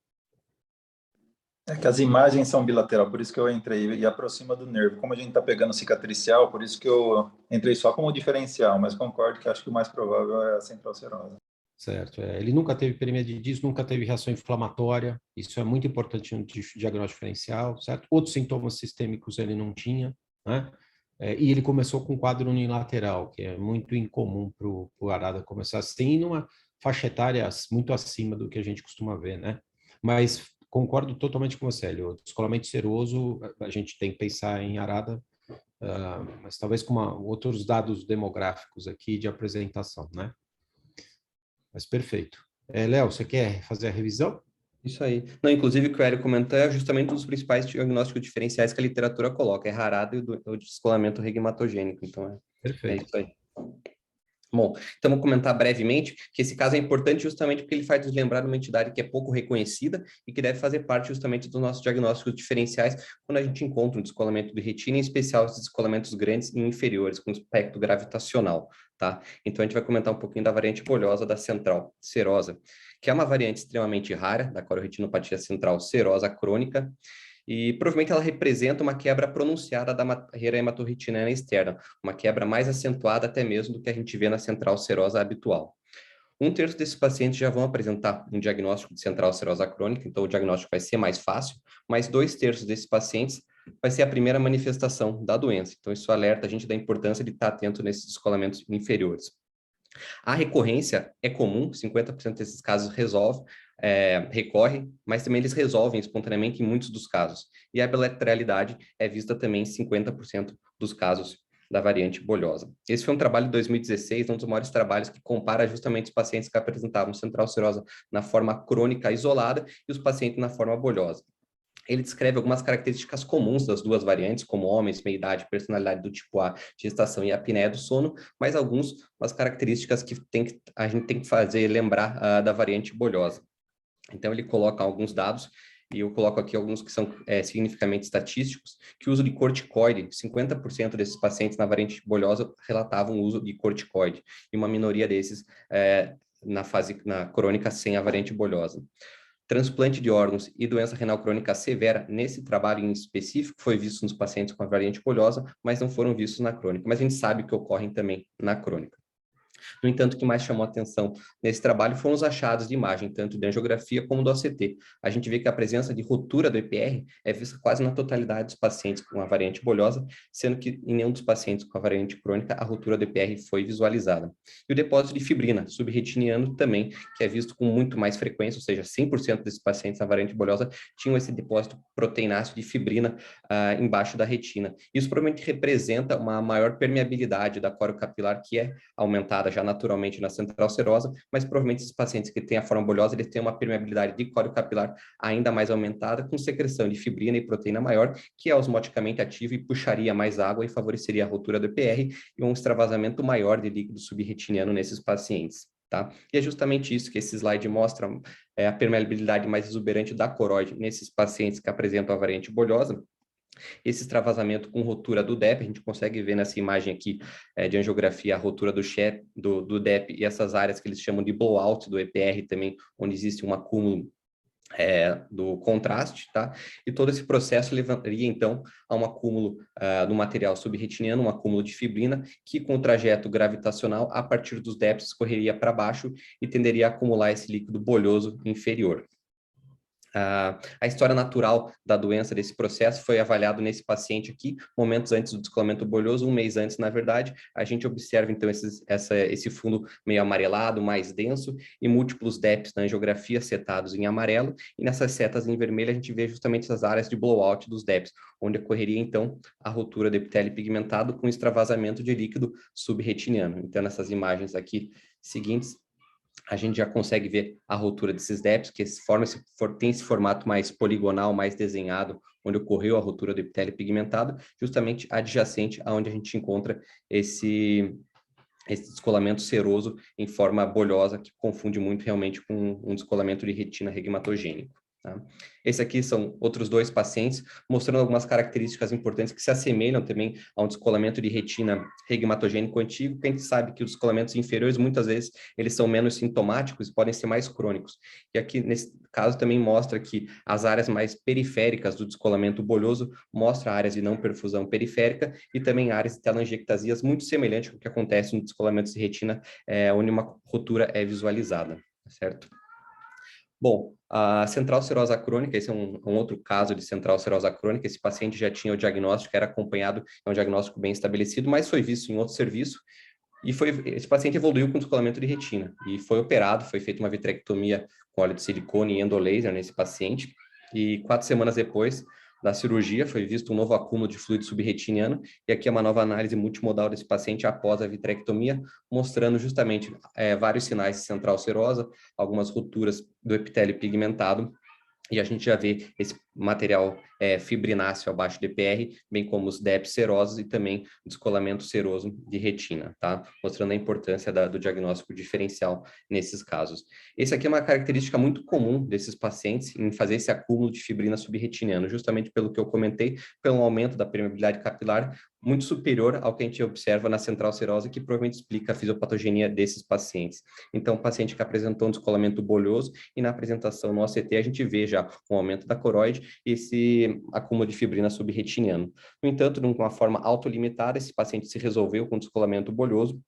É que as imagens são bilateral, por isso que eu entrei e aproxima do nervo. Como a gente está pegando cicatricial, por isso que eu entrei só como diferencial, mas concordo que acho que o mais provável é a central serosa. Certo. Ele nunca teve hiperemia de disco, nunca teve reação inflamatória, isso é muito importante no diagnóstico diferencial, certo? Outros sintomas sistêmicos ele não tinha, né? E ele começou com quadro unilateral, que é muito incomum para o Harada começar assim, numa faixa etária muito acima do que a gente costuma ver, né? Mas concordo totalmente com você, Hélio. O descolamento seroso, a gente tem que pensar em Harada, mas talvez com outros dados demográficos aqui de apresentação, né? Mas perfeito. Léo, você quer fazer a revisão? Isso aí. Não, inclusive, o que o Hélio comentou é justamente um dos principais diagnósticos diferenciais que a literatura coloca, é Harada e o descolamento reguematogênico. Então, Perfeito. é isso aí. Bom, então vou comentar brevemente que esse caso é importante justamente porque ele faz nos lembrar de uma entidade que é pouco reconhecida e que deve fazer parte justamente dos nossos diagnósticos diferenciais quando a gente encontra um descolamento de retina, em especial os descolamentos grandes e inferiores, com espectro gravitacional, tá? Então a gente vai comentar um pouquinho da variante bolhosa da central serosa, que é uma variante extremamente rara da coriretinopatia central serosa crônica, e provavelmente ela representa uma quebra pronunciada da barreira hematorretiniana externa, uma quebra mais acentuada até mesmo do que a gente vê na central serosa habitual. 1/3 desses pacientes já vão apresentar um diagnóstico de central serosa crônica, então o diagnóstico vai ser mais fácil, mas 2/3 desses pacientes vai ser a primeira manifestação da doença. Então isso alerta a gente da importância de estar atento nesses descolamentos inferiores. A recorrência é comum, 50% desses casos recorrem, mas também eles resolvem espontaneamente em muitos dos casos. E a bilateralidade é vista também em 50% dos casos da variante bolhosa. Esse foi um trabalho de 2016, um dos maiores trabalhos que compara justamente os pacientes que apresentavam central serosa na forma crônica isolada e os pacientes na forma bolhosa. Ele descreve algumas características comuns das duas variantes, como homens, meia-idade, personalidade do tipo A, gestação e apneia do sono, mas umas características que a gente tem que fazer lembrar da variante bolhosa. Então, ele coloca alguns dados, e eu coloco aqui alguns que são significativamente estatísticos, que o uso de corticoide, 50% desses pacientes na variante bolhosa relatavam o uso de corticoide, e uma minoria desses na crônica sem a variante bolhosa. Transplante de órgãos e doença renal crônica severa, nesse trabalho em específico, foi visto nos pacientes com a variante bolhosa, mas não foram vistos na crônica. Mas a gente sabe que ocorrem também na crônica. No entanto, o que mais chamou a atenção nesse trabalho foram os achados de imagem, tanto de angiografia como do OCT. A gente vê que a presença de rotura do EPR é vista quase na totalidade dos pacientes com a variante bolhosa, sendo que em nenhum dos pacientes com a variante crônica a rotura do EPR foi visualizada. E o depósito de fibrina subretiniano também, que é visto com muito mais frequência, ou seja, 100% desses pacientes na variante bolhosa tinham esse depósito proteináceo de fibrina embaixo da retina. Isso provavelmente representa uma maior permeabilidade da coriocapilar, que é aumentada já naturalmente na central serosa, mas provavelmente esses pacientes que têm a forma bolhosa, eles têm uma permeabilidade de coriocapilar ainda mais aumentada, com secreção de fibrina e proteína maior, que é osmoticamente ativa e puxaria mais água e favoreceria a rotura do EPR e um extravasamento maior de líquido subretiniano nesses pacientes. Tá? E é justamente isso que esse slide mostra, a permeabilidade mais exuberante da coroide nesses pacientes que apresentam a variante bolhosa. Esse extravasamento com rotura do DEP, a gente consegue ver nessa imagem aqui de angiografia a rotura do DEP e essas áreas que eles chamam de blowout do EPR também, onde existe um acúmulo do contraste, tá? E todo esse processo levaria, então, a um acúmulo do material subretiniano, um acúmulo de fibrina, que com o trajeto gravitacional, a partir dos DEPs, escorreria para baixo e tenderia a acumular esse líquido bolhoso inferior. A história natural da doença desse processo foi avaliado nesse paciente aqui, momentos antes do descolamento bolhoso, um mês antes, na verdade. A gente observa, então, esse fundo meio amarelado, mais denso, e múltiplos DEPs na angiografia setados em amarelo, e nessas setas em vermelho a gente vê justamente essas áreas de blowout dos DEPs, onde ocorreria, então, a rotura do epitélio pigmentado com extravasamento de líquido subretiniano. Então, nessas imagens aqui seguintes, a gente já consegue ver a rotura desses DEPs, que tem esse formato mais poligonal, mais desenhado, onde ocorreu a rotura do epitélio pigmentado, justamente adjacente aonde a gente encontra esse descolamento seroso em forma bolhosa, que confunde muito realmente com um descolamento de retina regmatogênico. Tá? Esse aqui são outros dois pacientes, mostrando algumas características importantes que se assemelham também a um descolamento de retina regmatogênico antigo, que a gente sabe que os descolamentos inferiores, muitas vezes, eles são menos sintomáticos e podem ser mais crônicos. E aqui, nesse caso, também mostra que as áreas mais periféricas do descolamento bolhoso mostram áreas de não perfusão periférica e também áreas de telangiectasias muito semelhantes ao que acontece no descolamento de retina, onde uma rotura é visualizada, certo? Bom, a central serosa crônica, esse é um outro caso de central serosa crônica. Esse paciente já tinha o diagnóstico, era acompanhado, é um diagnóstico bem estabelecido, mas foi visto em outro serviço. E esse paciente evoluiu com descolamento de retina e foi operado, foi feita uma vitrectomia com óleo de silicone e endolaser nesse paciente. E 4 semanas depois da cirurgia foi visto um novo acúmulo de fluido subretiniano, e aqui é uma nova análise multimodal desse paciente após a vitrectomia, mostrando justamente vários sinais de central serosa, algumas rupturas do epitélio pigmentado, e a gente já vê esse material fibrináceo abaixo do EPR, bem como os DEPs serosos e também o descolamento seroso de retina, tá? Mostrando a importância do diagnóstico diferencial nesses casos. Esse aqui é uma característica muito comum desses pacientes em fazer esse acúmulo de fibrina subretiniana, justamente pelo que eu comentei, pelo aumento da permeabilidade capilar, muito superior ao que a gente observa na central serosa, que provavelmente explica a fisiopatogenia desses pacientes. Então, o paciente que apresentou um descolamento bolhoso e na apresentação no OCT a gente vê já um aumento da coroide e esse acúmulo de fibrina subretiniano. No entanto, de uma forma autolimitada, esse paciente se resolveu com descolamento bolhoso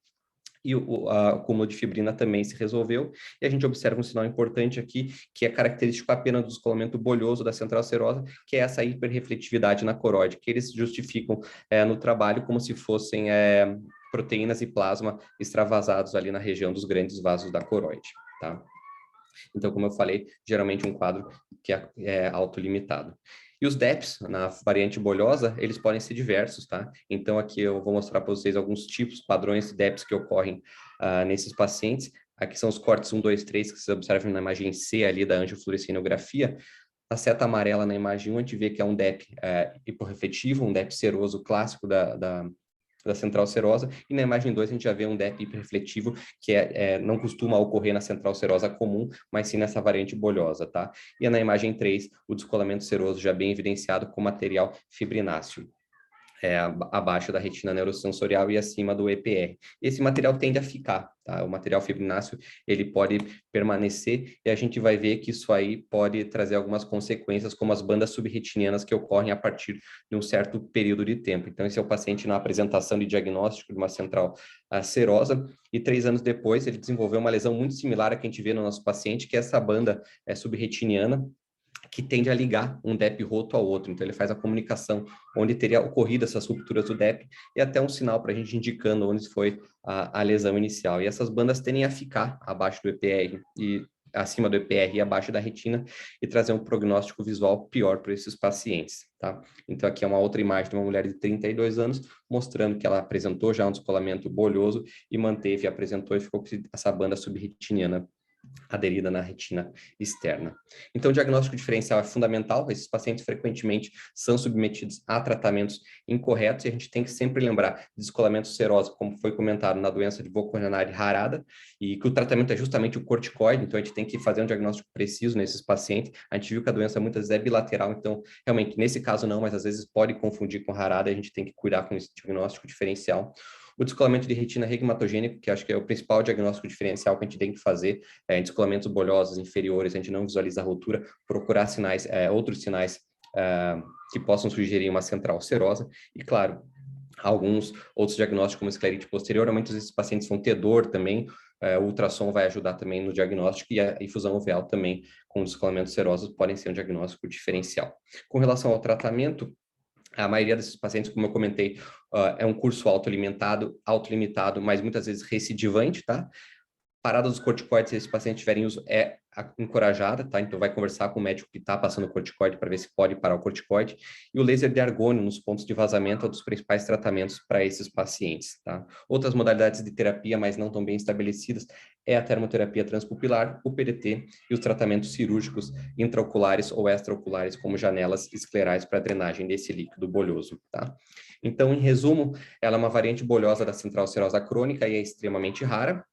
e o acúmulo de fibrina também se resolveu, e a gente observa um sinal importante aqui, que é característico apenas do descolamento bolhoso da central serosa, que é essa hiperrefletividade na coroide, que eles justificam no trabalho como se fossem proteínas e plasma extravasados ali na região dos grandes vasos da coroide, tá? Então, como eu falei, geralmente um quadro que é autolimitado. E os DEPs, na variante bolhosa, eles podem ser diversos, tá? Então, aqui eu vou mostrar para vocês alguns tipos, padrões de DEPs que ocorrem nesses pacientes. Aqui são os cortes 1, 2, 3, que vocês observam na imagem C ali da angiofluorescinografia. A seta amarela na imagem 1, a gente vê que é um DEP hiporrefletivo, um DEP seroso clássico da central serosa, e na imagem 2 a gente já vê um DEP hiperrefletivo que não costuma ocorrer na central serosa comum, mas sim nessa variante bolhosa, tá? E na imagem 3, o descolamento seroso já bem evidenciado com material fibrináceo. abaixo da retina neurosensorial e acima do EPR. Esse material tende a ficar, tá? O material fibronáceo, ele pode permanecer e a gente vai ver que isso aí pode trazer algumas consequências, como as bandas subretinianas que ocorrem a partir de um certo período de tempo. Então, esse é o paciente na apresentação de diagnóstico de uma central serosa e 3 anos depois ele desenvolveu uma lesão muito similar à que a gente vê no nosso paciente, que é essa banda subretiniana, que tende a ligar um DEP roto ao outro. Então, ele faz a comunicação onde teria ocorrido essas rupturas do DEP e até um sinal para a gente indicando onde foi a lesão inicial. E essas bandas tendem a ficar abaixo do EPR e acima do EPR e abaixo da retina e trazer um prognóstico visual pior para esses pacientes, tá? Então, aqui é uma outra imagem de uma mulher de 32 anos, mostrando que ela apresentou já um descolamento bolhoso e apresentou e ficou com essa banda subretiniana aderida na retina externa. Então, o diagnóstico diferencial é fundamental. Esses pacientes frequentemente são submetidos a tratamentos incorretos e a gente tem que sempre lembrar de descolamento seroso, como foi comentado na doença de Vogt-Koneari rarada, e que o tratamento é justamente o corticoide, então a gente tem que fazer um diagnóstico preciso nesses pacientes. A gente viu que a doença muitas vezes é bilateral, então, realmente, nesse caso não, mas às vezes pode confundir com rarada e a gente tem que cuidar com esse diagnóstico diferencial. O descolamento de retina regmatogênico, que acho que é o principal diagnóstico diferencial que a gente tem que fazer, em descolamentos bolhosos inferiores, a gente não visualiza a ruptura, procurar sinais, outros sinais que possam sugerir uma central serosa. E, claro, alguns outros diagnósticos, como esclerite posterior, muitos desses pacientes vão ter dor também. O ultrassom vai ajudar também no diagnóstico e a infusão uveal também com descolamentos serosos podem ser um diagnóstico diferencial. Com relação ao tratamento, a maioria desses pacientes, como eu comentei, é um curso autolimitado, mas muitas vezes recidivante, tá? Parada dos corticoides, se esse paciente tiver em uso, é encorajada, tá? Então, vai conversar com o médico que está passando o corticoide para ver se pode parar o corticoide. E o laser de argônio nos pontos de vazamento é um dos principais tratamentos para esses pacientes, tá? Outras modalidades de terapia, mas não tão bem estabelecidas, é a termoterapia transpupilar, o PDT e os tratamentos cirúrgicos intraoculares ou extraoculares, como janelas esclerais para drenagem desse líquido bolhoso, tá? Então, em resumo, ela é uma variante bolhosa da central serosa crônica e é extremamente rara.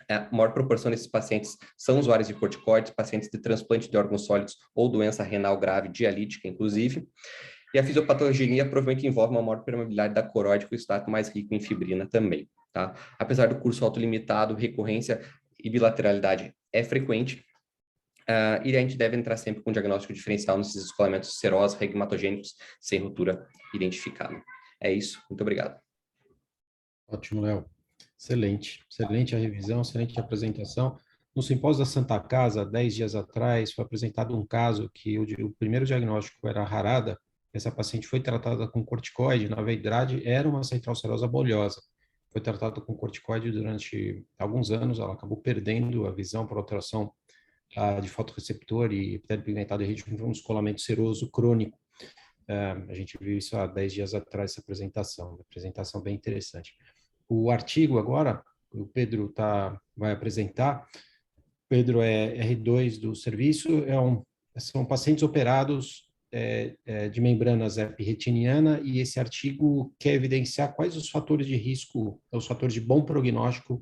A maior proporção desses pacientes são usuários de corticoides, pacientes de transplante de órgãos sólidos ou doença renal grave dialítica, inclusive. E a fisiopatogenia provavelmente envolve uma maior permeabilidade da coroide, com status mais rico em fibrina também, tá? Apesar do curso autolimitado, recorrência e bilateralidade é frequente, e a gente deve entrar sempre com diagnóstico diferencial nesses descolamentos serosos, regmatogênicos, sem ruptura identificada. É isso, muito obrigado. Ótimo, Léo. Excelente, excelente a revisão, excelente a apresentação. No simpósio da Santa Casa, 10 dias atrás, foi apresentado um caso que o primeiro diagnóstico era rarada. Essa paciente foi tratada com corticoide, na verdade, era uma central serosa bolhosa. Foi tratada com corticoide durante alguns anos, ela acabou perdendo a visão por alteração de fotorreceptor e epitélio pigmentado de ritmo, um descolamento seroso crônico. A gente viu isso há 10 dias atrás, essa apresentação, uma apresentação bem interessante. O artigo agora, o Pedro vai apresentar. Pedro é R2 do serviço, são pacientes operados de membrana zep-retiniana, e esse artigo quer evidenciar quais os fatores de risco, os fatores de bom prognóstico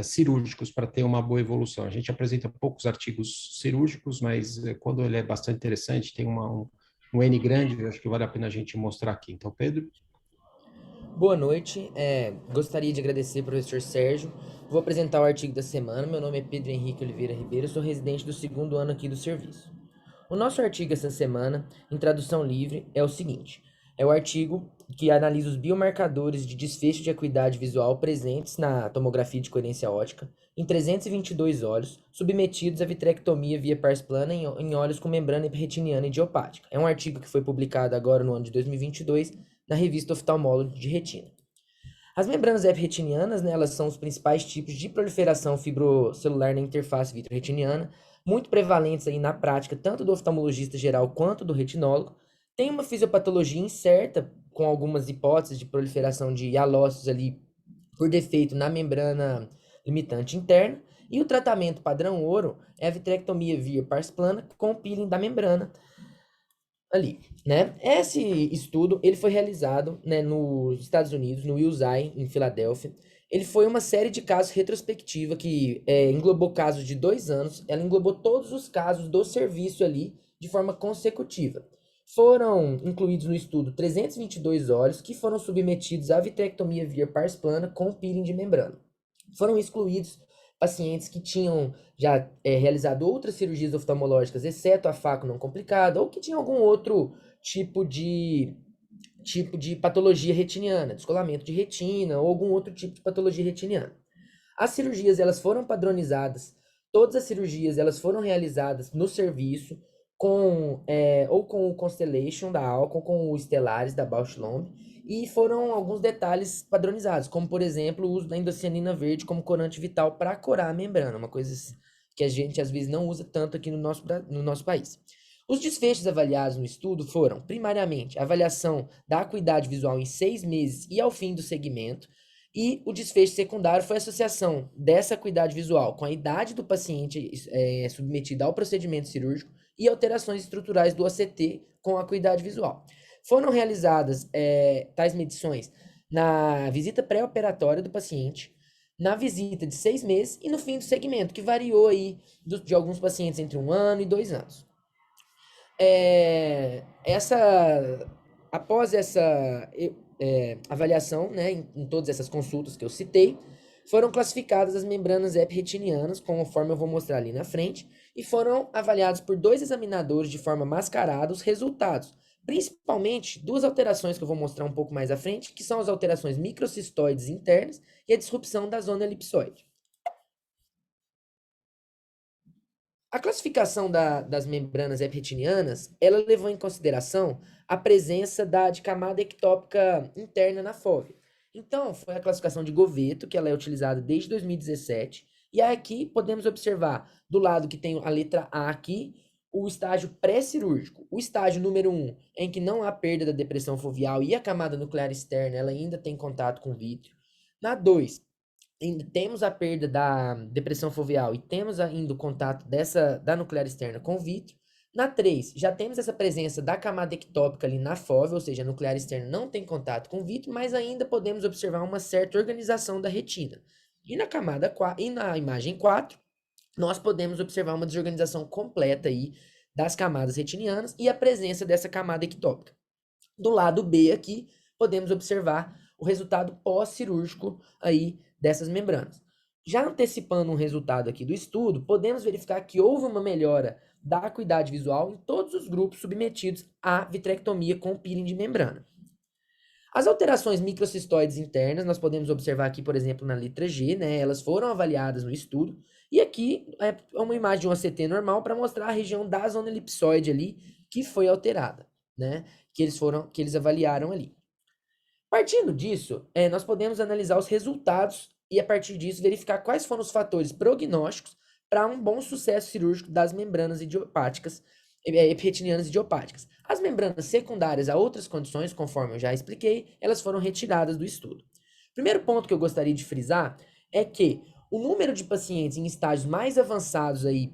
cirúrgicos para ter uma boa evolução. A gente apresenta poucos artigos cirúrgicos, mas quando ele é bastante interessante, tem um N grande, eu acho que vale a pena a gente mostrar aqui. Então, Pedro. Boa noite, gostaria de agradecer ao professor Sérgio. Vou apresentar o artigo da semana. Meu nome é Pedro Henrique Oliveira Ribeiro, sou residente do 2º ano aqui do serviço. O nosso artigo essa semana, em tradução livre, é o seguinte: é o artigo que analisa os biomarcadores de desfecho de acuidade visual presentes na tomografia de coerência óptica em 322 olhos, submetidos à vitrectomia via pars plana em olhos com membrana retiniana idiopática. É um artigo que foi publicado agora no ano de 2022, na revista Oftalmology de Retina. As membranas retinianas, né, elas são os principais tipos de proliferação fibrocelular na interface vitro-retiniana, muito prevalentes aí na prática, tanto do oftalmologista geral quanto do retinólogo. Tem uma fisiopatologia incerta, com algumas hipóteses de proliferação de halócitos ali por defeito na membrana limitante interna, e o tratamento padrão ouro é a vitrectomia via pars plana com peeling da membrana ali, né? Esse estudo, ele foi realizado, né, nos Estados Unidos, no Wills Eye, em Filadélfia. Ele foi uma série de casos retrospectiva que englobou casos de 2 anos. Ela englobou todos os casos do serviço ali de forma consecutiva. Foram incluídos no estudo 322 olhos que foram submetidos à vitrectomia via pars plana com peeling de membrana. Foram excluídos pacientes que tinham já realizado outras cirurgias oftalmológicas, exceto a faco não complicada, ou que tinham algum outro tipo de patologia retiniana, descolamento de retina, ou algum outro tipo de patologia retiniana. As cirurgias, elas foram padronizadas, todas as cirurgias, elas foram realizadas no serviço, ou com o Constellation da Alcon, com o Stellaris da Bausch Lomb, e foram alguns detalhes padronizados, como, por exemplo, o uso da indocianina verde como corante vital para corar a membrana, uma coisa que a gente, às vezes, não usa tanto aqui no nosso país. Os desfechos avaliados no estudo foram, primariamente, a avaliação da acuidade visual em 6 meses e ao fim do segmento, e o desfecho secundário foi a associação dessa acuidade visual com a idade do paciente submetido ao procedimento cirúrgico e alterações estruturais do OCT com a acuidade visual. Foram realizadas tais medições na visita pré-operatória do paciente, na visita de 6 meses e no fim do segmento, que variou aí de alguns pacientes entre 1 ano e 2 anos. Após essa avaliação, né, em todas essas consultas que eu citei, foram classificadas as membranas epretinianas, conforme eu vou mostrar ali na frente, e foram avaliados por 2 examinadores de forma mascarada os resultados, principalmente 2 alterações que eu vou mostrar um pouco mais à frente, que são as alterações microcistoides internas e a disrupção da zona elipsoide. A classificação das membranas epretinianas, ela levou em consideração a presença de camada ectópica interna na fóvea. Então, foi a classificação de Govetto, que ela é utilizada desde 2017, e aqui podemos observar, do lado que tem a letra A aqui, o estágio pré-cirúrgico. O estágio número 1, em que não há perda da depressão foveal e a camada nuclear externa, ela ainda tem contato com o vítreo. Na 2, temos a perda da depressão foveal e temos ainda o contato da nuclear externa com o vítreo. Na 3, já temos essa presença da camada ectópica ali na fóvea, ou seja, a nuclear externa não tem contato com o vítreo, mas ainda podemos observar uma certa organização da retina. E na imagem 4, nós podemos observar uma desorganização completa aí das camadas retinianas e a presença dessa camada ectópica. Do lado B aqui, podemos observar o resultado pós-cirúrgico aí dessas membranas. Já antecipando um resultado aqui do estudo, podemos verificar que houve uma melhora da acuidade visual em todos os grupos submetidos à vitrectomia com peeling de membrana. As alterações microcistoides internas, nós podemos observar aqui, por exemplo, na letra G, né? Elas foram avaliadas no estudo, e aqui é uma imagem de um ACT normal para mostrar a região da zona elipsoide ali, que foi alterada, né? Que eles avaliaram ali. Partindo disso, nós podemos analisar os resultados e, a partir disso, verificar quais foram os fatores prognósticos para um bom sucesso cirúrgico das membranas idiopáticas, epretinianas idiopáticas. As membranas secundárias a outras condições, conforme eu já expliquei, elas foram retiradas do estudo. Primeiro ponto que eu gostaria de frisar é que o número de pacientes em estágios mais avançados aí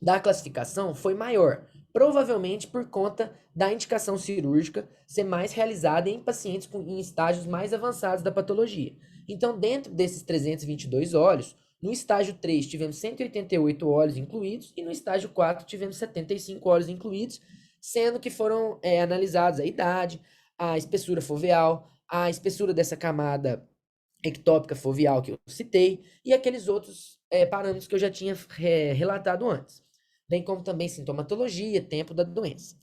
da classificação foi maior, provavelmente por conta da indicação cirúrgica ser mais realizada em pacientes em estágios mais avançados da patologia. Então, dentro desses 322 olhos, no estágio 3 tivemos 188 olhos incluídos e no estágio 4 tivemos 75 olhos incluídos, sendo que foram analisados a idade, a espessura foveal, a espessura dessa camada ectópica foveal que eu citei e aqueles outros parâmetros que eu já tinha relatado antes, bem como também sintomatologia, tempo da doença.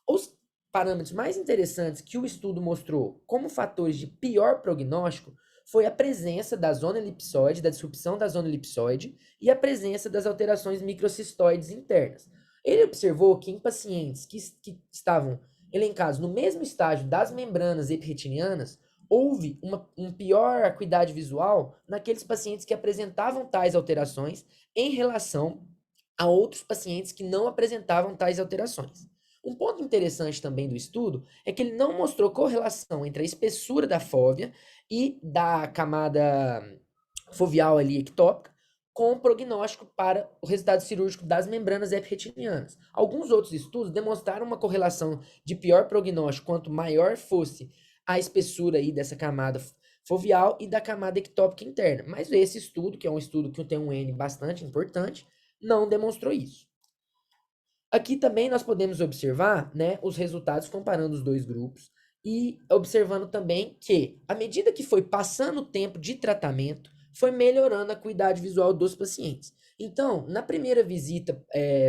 Os parâmetros mais interessantes que o estudo mostrou como fatores de pior prognóstico foi a presença da zona elipsoide, da disrupção da zona elipsoide e a presença das alterações microcistoides internas. Ele observou que em pacientes que estavam elencados no mesmo estágio das membranas epretinianas, houve uma pior acuidade visual naqueles pacientes que apresentavam tais alterações em relação a outros pacientes que não apresentavam tais alterações. Um ponto interessante também do estudo é que ele não mostrou correlação entre a espessura da fóvea e da camada foveal ali ectópica com o prognóstico para o resultado cirúrgico das membranas epretinianas. Alguns outros estudos demonstraram uma correlação de pior prognóstico quanto maior fosse a espessura aí dessa camada foveal e da camada ectópica interna. Mas esse estudo, que é um estudo que tem um N bastante importante, não demonstrou isso. Aqui também nós podemos observar, né, os resultados comparando os dois grupos e observando também que, à medida que foi passando o tempo de tratamento, foi melhorando a acuidade visual dos pacientes. Então, na primeira visita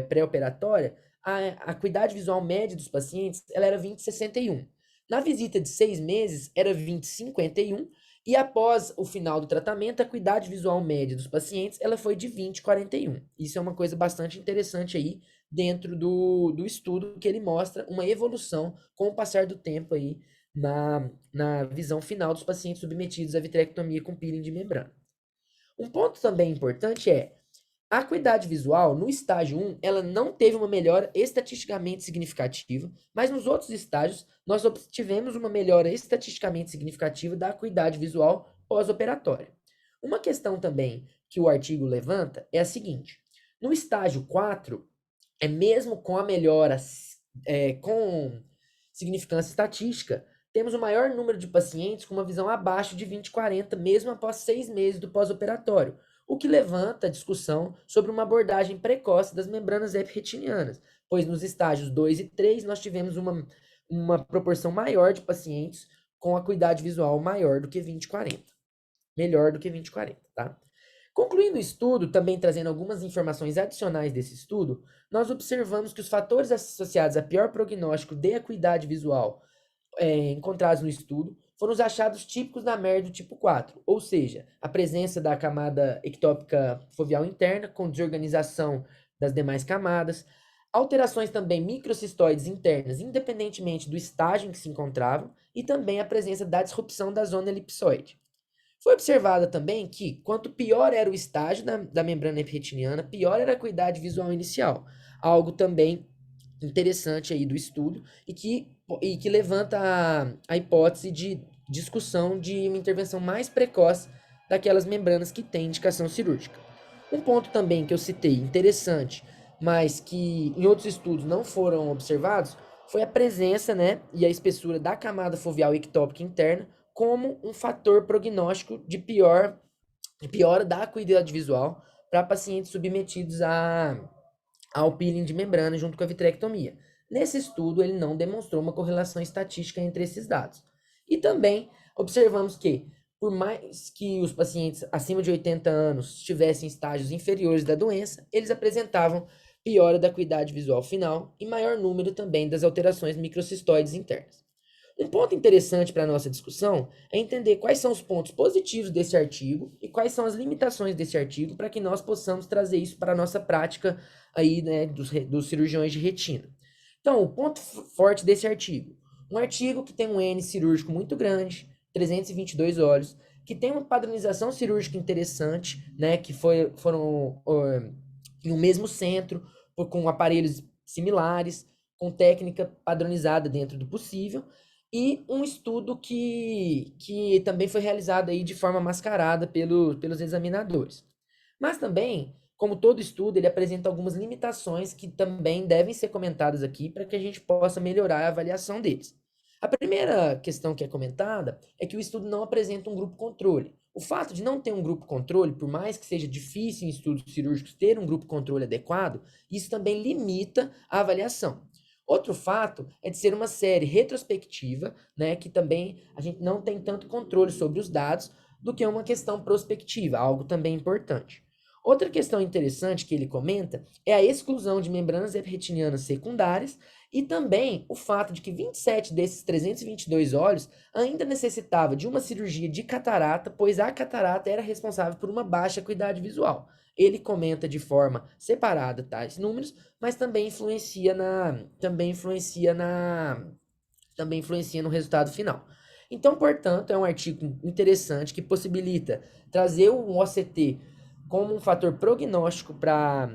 pré-operatória, a acuidade visual média dos pacientes ela era 20/61. Na visita de 6 meses, era 20/51. E após o final do tratamento, a acuidade visual média dos pacientes ela foi de 20/41. Isso é uma coisa bastante interessante aí dentro do estudo, que ele mostra uma evolução com o passar do tempo aí na visão final dos pacientes submetidos à vitrectomia com peeling de membrana. Um ponto também importante é a acuidade visual, no estágio 1, ela não teve uma melhora estatisticamente significativa, mas nos outros estágios, nós obtivemos uma melhora estatisticamente significativa da acuidade visual pós-operatória. Uma questão também que o artigo levanta é a seguinte: no estágio 4, mesmo com a melhora com significância estatística, temos o maior número de pacientes com uma visão abaixo de 20/40, mesmo após 6 meses do pós-operatório, o que levanta a discussão sobre uma abordagem precoce das membranas epretinianas, pois nos estágios 2 e 3 nós tivemos uma proporção maior de pacientes com acuidade visual maior do que 20/40, melhor do que 20/40, tá? Concluindo o estudo, também trazendo algumas informações adicionais desse estudo, nós observamos que os fatores associados a pior prognóstico de acuidade visual encontrados no estudo foram os achados típicos da MER do tipo 4, ou seja, a presença da camada ectópica foveal interna com desorganização das demais camadas, alterações também microcistoides internas, independentemente do estágio em que se encontravam, e também a presença da disrupção da zona elipsoide. Foi observada também que, quanto pior era o estágio da membrana epretiniana, pior era a acuidade visual inicial. Algo também interessante aí do estudo e que levanta a hipótese de discussão de uma intervenção mais precoce daquelas membranas que têm indicação cirúrgica. Um ponto também que eu citei interessante, mas que em outros estudos não foram observados, foi a presença, né, e a espessura da camada foveal ectópica interna como um fator prognóstico de piora da acuidade visual para pacientes submetidos ao peeling de membrana junto com a vitrectomia. Nesse estudo, ele não demonstrou uma correlação estatística entre esses dados. E também observamos que, por mais que os pacientes acima de 80 anos tivessem estágios inferiores da doença, eles apresentavam piora da acuidade visual final e maior número também das alterações microcistoides internas. Um ponto interessante para a nossa discussão é entender quais são os pontos positivos desse artigo e quais são as limitações desse artigo para que nós possamos trazer isso para a nossa prática aí, né, dos cirurgiões de retina. Então, o ponto forte desse artigo, um artigo que tem um N cirúrgico muito grande, 322 olhos, que tem uma padronização cirúrgica interessante, né, que foram em um mesmo centro, com aparelhos similares, com técnica padronizada dentro do possível, e um estudo que também foi realizado aí de forma mascarada pelos examinadores. Mas também, como todo estudo, ele apresenta algumas limitações que também devem ser comentadas aqui para que a gente possa melhorar a avaliação deles. A primeira questão que é comentada é que o estudo não apresenta um grupo controle. O fato de não ter um grupo controle, por mais que seja difícil em estudos cirúrgicos ter um grupo controle adequado, isso também limita a avaliação. Outro fato é de ser uma série retrospectiva, né, que também a gente não tem tanto controle sobre os dados do que uma questão prospectiva, algo também importante. Outra questão interessante que ele comenta é a exclusão de membranas epretinianas secundárias e também o fato de que 27 desses 322 olhos ainda necessitava de uma cirurgia de catarata, pois a catarata era responsável por uma baixa acuidade visual. Ele comenta de forma separada tais números, mas também influencia no resultado final. Então, portanto, é um artigo interessante que possibilita trazer o OCT como um fator prognóstico para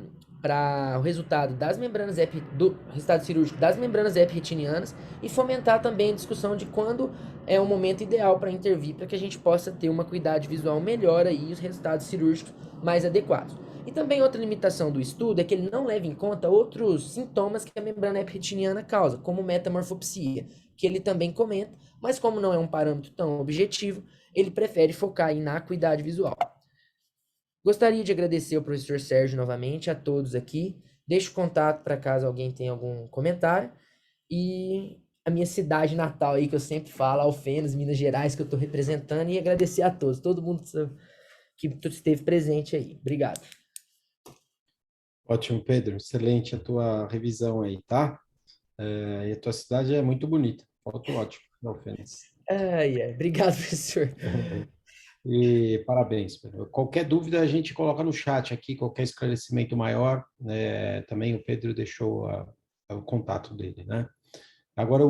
o resultado das membranas do resultado cirúrgico das membranas epretinianas e fomentar também a discussão de quando é o momento ideal para intervir para que a gente possa ter uma acuidade visual melhor e os resultados cirúrgicos mais adequados. E também outra limitação do estudo é que ele não leva em conta outros sintomas que a membrana epretiniana causa, como metamorfopsia, que ele também comenta, mas como não é um parâmetro tão objetivo, ele prefere focar na acuidade visual. Gostaria de agradecer ao professor Sérgio novamente, a todos aqui, Deixo o contato para caso alguém tenha algum comentário. E a minha cidade natal aí, que eu sempre falo, Alfenas, Minas Gerais, que eu estou representando, e agradecer a todos, todo mundo que esteve presente aí. Obrigado. Ótimo, Pedro. Excelente a tua revisão aí, tá? E a tua cidade é muito bonita. Foto ótimo, não ofendas. Obrigado, professor. E parabéns, Pedro. Qualquer dúvida a gente coloca no chat aqui, qualquer esclarecimento maior, também o Pedro deixou o contato dele, né? Agora,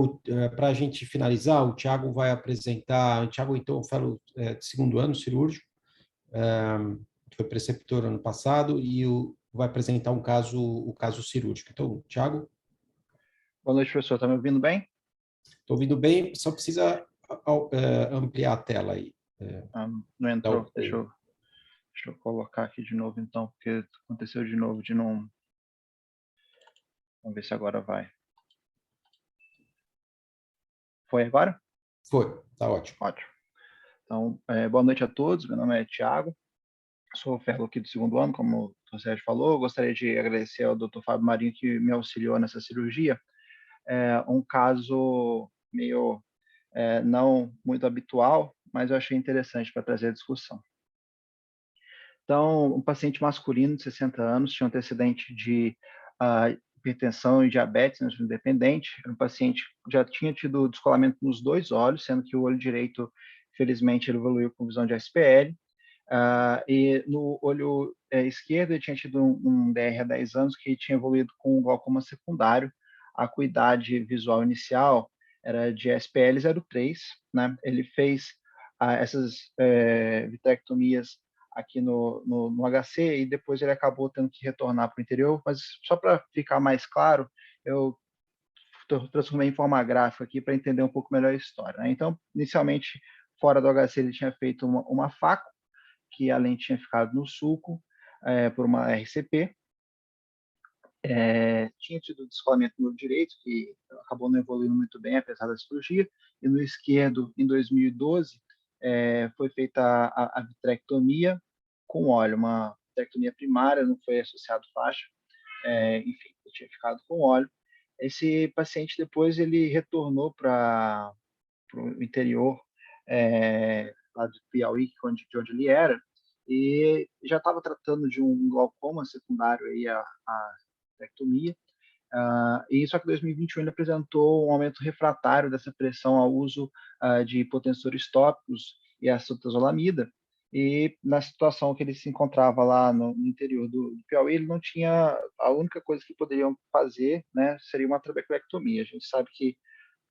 para a gente finalizar, o Thiago vai apresentar, o Thiago, então, fellow de segundo ano cirúrgico, foi preceptor ano passado e vai apresentar o caso cirúrgico. Então, Thiago? Boa noite, professor. Está me ouvindo bem? Estou ouvindo bem, só precisa ampliar a tela aí. Não entrou. Deixa eu colocar aqui de novo, então, porque aconteceu de novo de não... Vamos ver se agora vai. Foi agora? Foi, tá ótimo. Ótimo. Então, boa noite a todos. Meu nome é Thiago. Sou fellow aqui do segundo ano, como o Sérgio falou. Gostaria de agradecer ao Dr. Fábio Marinho que me auxiliou nessa cirurgia. Um caso meio não muito habitual, mas eu achei interessante para trazer a discussão. Então, um paciente masculino de 60 anos tinha um antecedente de hipertensão e diabetes independente. Era um paciente que já tinha tido descolamento nos 2 olhos, sendo que o olho direito, felizmente, ele evoluiu com visão de SPL. E no olho esquerdo, ele tinha tido um DR há 10 anos que tinha evoluído com glaucoma secundário. A acuidade visual inicial era de SPL 0,3, né? Ele fez essas vitrectomias aqui no HC e depois ele acabou tendo que retornar para o interior, mas só para ficar mais claro, eu transformei em forma gráfica aqui para entender um pouco melhor a história, né? Então, inicialmente, fora do HC, ele tinha feito uma FACO, que a lente tinha ficado no sulco por uma RCP, tinha tido descolamento no direito, que acabou não evoluindo muito bem, apesar da cirurgia, e no esquerdo, em 2012, foi feita a vitrectomia com óleo, uma vitrectomia primária, não foi associado faixa, enfim, eu tinha ficado com óleo. Esse paciente depois ele retornou para o interior, lá de Piauí, de onde ele era, e já estava tratando de um glaucoma secundário aí à vitrectomia. E só que em 2021 ele apresentou um aumento refratário dessa pressão ao uso de hipotensores tópicos e acetazolamida. E na situação que ele se encontrava lá no interior do Piauí, ele não tinha, a única coisa que poderiam fazer, né, seria uma trabeculectomia. A gente sabe que,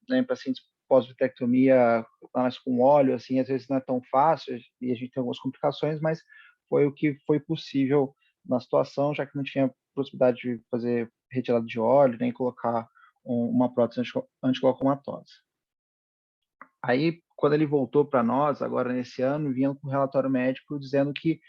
né, em pacientes pós-vitrectomia, mas com óleo, assim, às vezes não é tão fácil e a gente tem algumas complicações, mas foi o que foi possível na situação, já que não tinha possibilidade de fazer retirada de óleo, nem colocar uma prótese antiglaucomatose. Aí, quando ele voltou para nós, agora nesse ano, vinha com um relatório médico dizendo que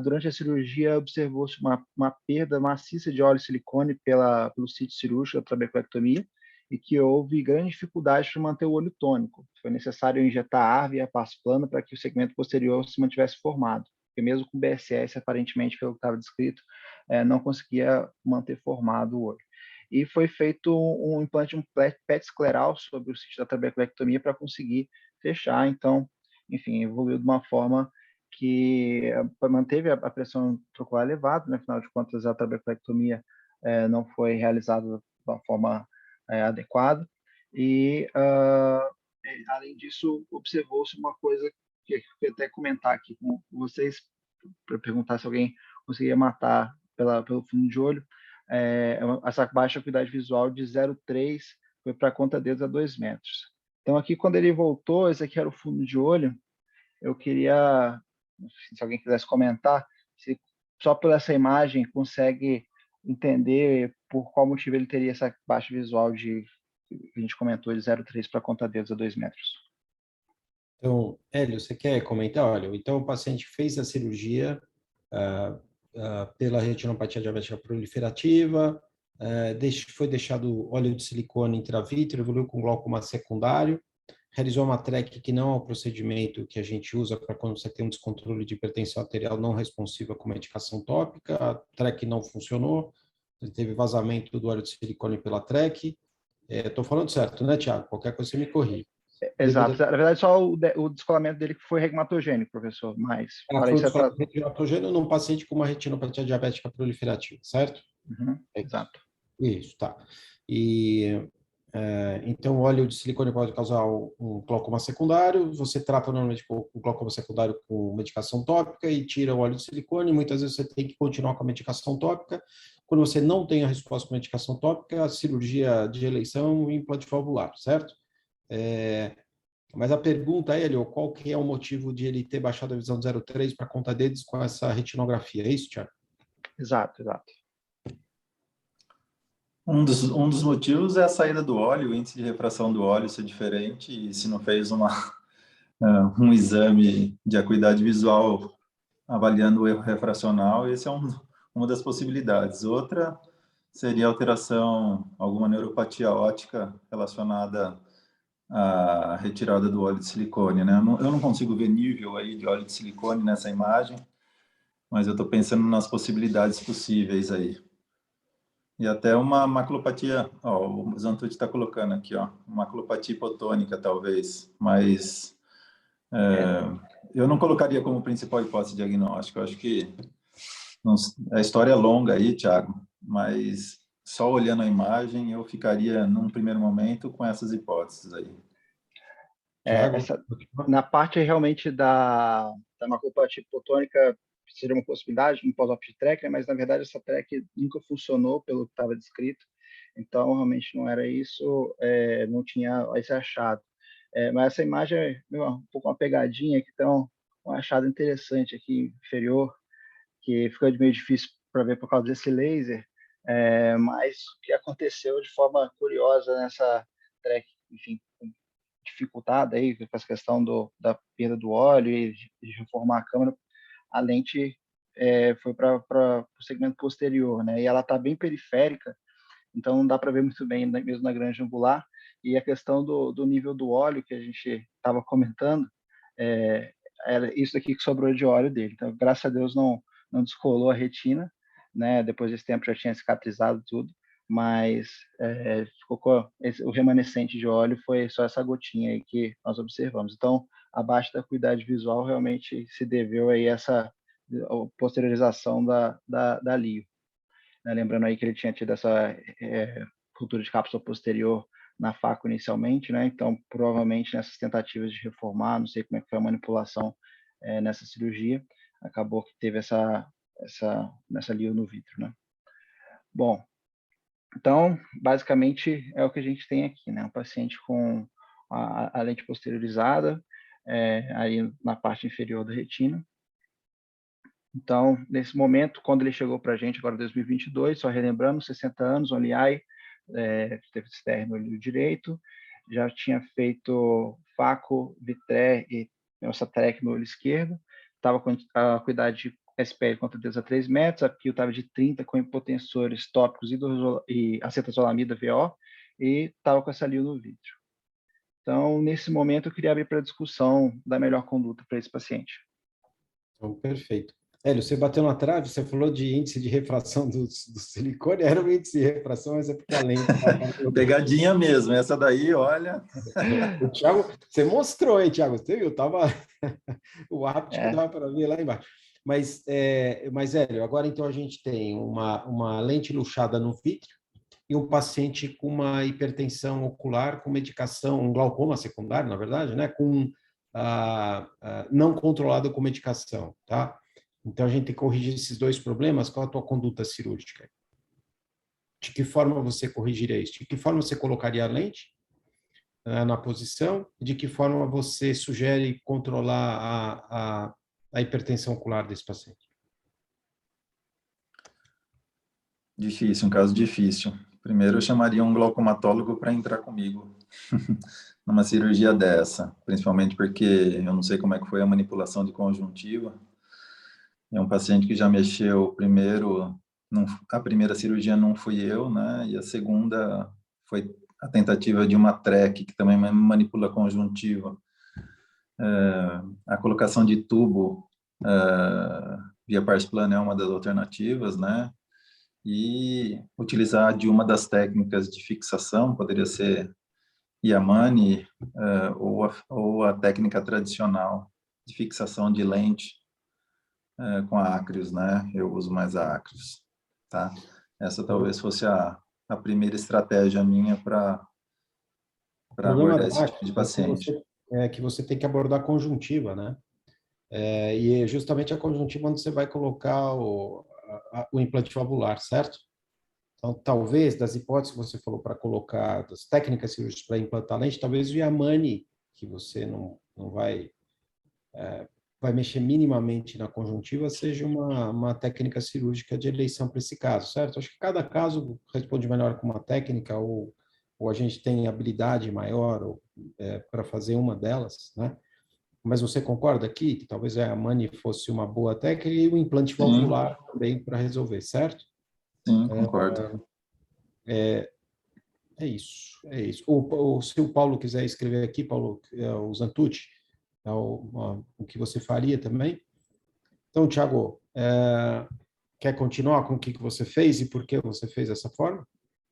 durante a cirurgia observou-se uma perda maciça de óleo e silicone pelo sítio cirúrgico da trabeculectomia e que houve grande dificuldade para manter o olho tônico. Foi necessário injetar ar via passo plano para que o segmento posterior se mantivesse formado, porque mesmo com BSS, aparentemente, pelo que estava descrito, não conseguia manter formado o olho. E foi feito um implante, um PET escleral sobre o sítio da trabeculectomia para conseguir fechar. Então, enfim, evoluiu de uma forma que manteve a pressão intraocular elevada, né? Afinal de contas, a trabeculectomia não foi realizada de uma forma adequada. E, além disso, observou-se uma coisa que eu queria até comentar aqui com vocês, para perguntar se alguém conseguia matar pelo fundo de olho. Essa baixa acuidade visual de 0,3 foi para conta-dedos a 2 metros. Então, aqui, quando ele voltou, esse aqui era o fundo de olho. Eu queria, se alguém quisesse comentar, se só por essa imagem consegue entender por qual motivo ele teria essa baixa visual que a gente comentou, de 0,3 para conta-dedos a 2 metros. Então, Hélio, você quer comentar? Olha, então o paciente fez a cirurgia pela retinopatia diabética proliferativa, foi deixado óleo de silicone intravítrea, evoluiu com glaucoma secundário, realizou uma TREC que não é o procedimento que a gente usa para quando você tem um descontrole de hipertensão arterial não responsiva com medicação tópica, a TREC não funcionou, teve vazamento do óleo de silicone pela TREC. Estou falando certo, né, Tiago? Qualquer coisa você me corrige. Exato. Na verdade, só o descolamento dele que foi regmatogênico, professor, mas... Foi descolamento regmatogênio num paciente com uma retinopatia diabética proliferativa, certo? Uhum, exato. Isso, tá. Então, o óleo de silicone pode causar um glaucoma secundário. Você trata normalmente o glaucoma secundário com medicação tópica e tira o óleo de silicone. Muitas vezes você tem que continuar com a medicação tópica. Quando você não tem a resposta com a medicação tópica, a cirurgia de eleição e implante valvular, certo? Mas a pergunta é, Hélio, qual que é o motivo de ele ter baixado a visão de 0,3 para conta deles com essa retinografia? É isso, Tiago? Exato, exato. Um dos motivos é a saída do óleo, o índice de refração do óleo ser diferente, e se não fez um exame de acuidade visual avaliando o erro refracional, esse é uma das possibilidades. Outra seria alteração, alguma neuropatia óptica relacionada à retirada do óleo de silicone, né? Eu não consigo ver nível aí de óleo de silicone nessa imagem, mas eu estou pensando nas possibilidades possíveis aí. E até uma maculopatia, ó, o Zantucci está colocando aqui, ó, maculopatia hipotônica, talvez, mas eu não colocaria como principal hipótese diagnóstica. Eu acho que a história é longa aí, Thiago, mas só olhando a imagem eu ficaria, num primeiro momento, com essas hipóteses aí. Na parte realmente da maculopatia hipotônica, seria uma possibilidade, um pós-op de TREC, né? Mas na verdade essa TREC nunca funcionou pelo que estava descrito, então realmente não era isso, não tinha esse achado. Mas essa imagem é um pouco uma pegadinha, que tem um achado interessante aqui inferior, que ficou meio difícil para ver por causa desse laser, mas o que aconteceu de forma curiosa nessa TREC, enfim, dificultada aí com essa questão da perda do óleo e de reformar a câmera, a lente foi para o segmento posterior, né? E ela está bem periférica, então não dá para ver muito bem mesmo na grande angular. E a questão do nível do óleo que a gente estava comentando, era isso aqui que sobrou de óleo dele. Então, graças a Deus não descolou a retina, né? Depois desse tempo já tinha cicatrizado tudo, mas ficou o remanescente de óleo foi só essa gotinha aí que nós observamos. Então, abaixo da acuidade visual realmente se deveu aí essa posteriorização da LIO. Né? Lembrando aí que ele tinha tido essa ruptura de cápsula posterior na faco inicialmente, né? Então, provavelmente nessas tentativas de reformar, não sei como é que foi a manipulação nessa cirurgia, acabou que teve essa LIO no vidro, né? Bom, então, basicamente é o que a gente tem aqui, né? Um paciente com a lente posteriorizada, aí na parte inferior da retina. Então, nesse momento, quando ele chegou para a gente, agora em 2022, só relembrando, 60 anos, OLI, teve CTR no olho direito, já tinha feito FACO, Vitré e essa TREC no olho esquerdo, estava com a acuidade de SPL contra Deus a 3 metros, a PIO estava de 30 com hipotensores tópicos e acetazolamida VO, e estava com essa LIO no vidro. Então, nesse momento, eu queria abrir para a discussão da melhor conduta para esse paciente. Então, perfeito. Hélio, você bateu na trave, você falou de índice de refração do silicone, era um índice de refração, mas é porque a lente... Pegadinha mesmo, essa daí, olha... O Thiago, você mostrou, hein, Thiago? Você viu? O áptico dava para ver lá embaixo. Mas, Hélio, agora então a gente tem uma lente luxada no vítreo e um paciente com uma hipertensão ocular com medicação, um glaucoma secundário, na verdade, né? Não controlado com medicação, tá? Então, a gente tem que corrigir esses dois problemas. Qual a tua conduta cirúrgica? De que forma você corrigiria isso? De que forma você colocaria a lente na posição? De que forma você sugere controlar a hipertensão ocular desse paciente? Difícil, um caso difícil. Primeiro, eu chamaria um glaucomatólogo para entrar comigo numa cirurgia dessa, principalmente porque eu não sei como é que foi a manipulação de conjuntiva. É um paciente que já mexeu primeiro, a primeira cirurgia não fui eu, né? E a segunda foi a tentativa de uma TREC, que também manipula conjuntiva. A colocação de tubo via pars plana é uma das alternativas, né? e utilizar de uma das técnicas de fixação, poderia ser Yamane, ou a técnica tradicional de fixação de lente com a Acryos, né? Eu uso mais a Acryos, tá? Essa talvez fosse a primeira estratégia minha para O problema abordar da esse acne tipo de é que paciente. você tem que abordar a conjuntiva, né? E é justamente a conjuntiva onde você vai colocar o implante valvular, certo? Então, talvez, das hipóteses que você falou para colocar, das técnicas cirúrgicas para implantar lente, talvez o Yamane, que você não vai mexer minimamente na conjuntiva, seja uma técnica cirúrgica de eleição para esse caso, certo? Acho que cada caso responde melhor com uma técnica, ou a gente tem habilidade maior para fazer uma delas, né? Mas você concorda aqui que talvez a Yamane fosse uma boa técnica e o implante Sim, valvular também para resolver, certo? sim, concordo. É isso, é isso. Se o Paulo quiser escrever aqui, Paulo, o Zantucci, o que você faria também. Então, Thiago, quer continuar com o que você fez e por que você fez dessa forma?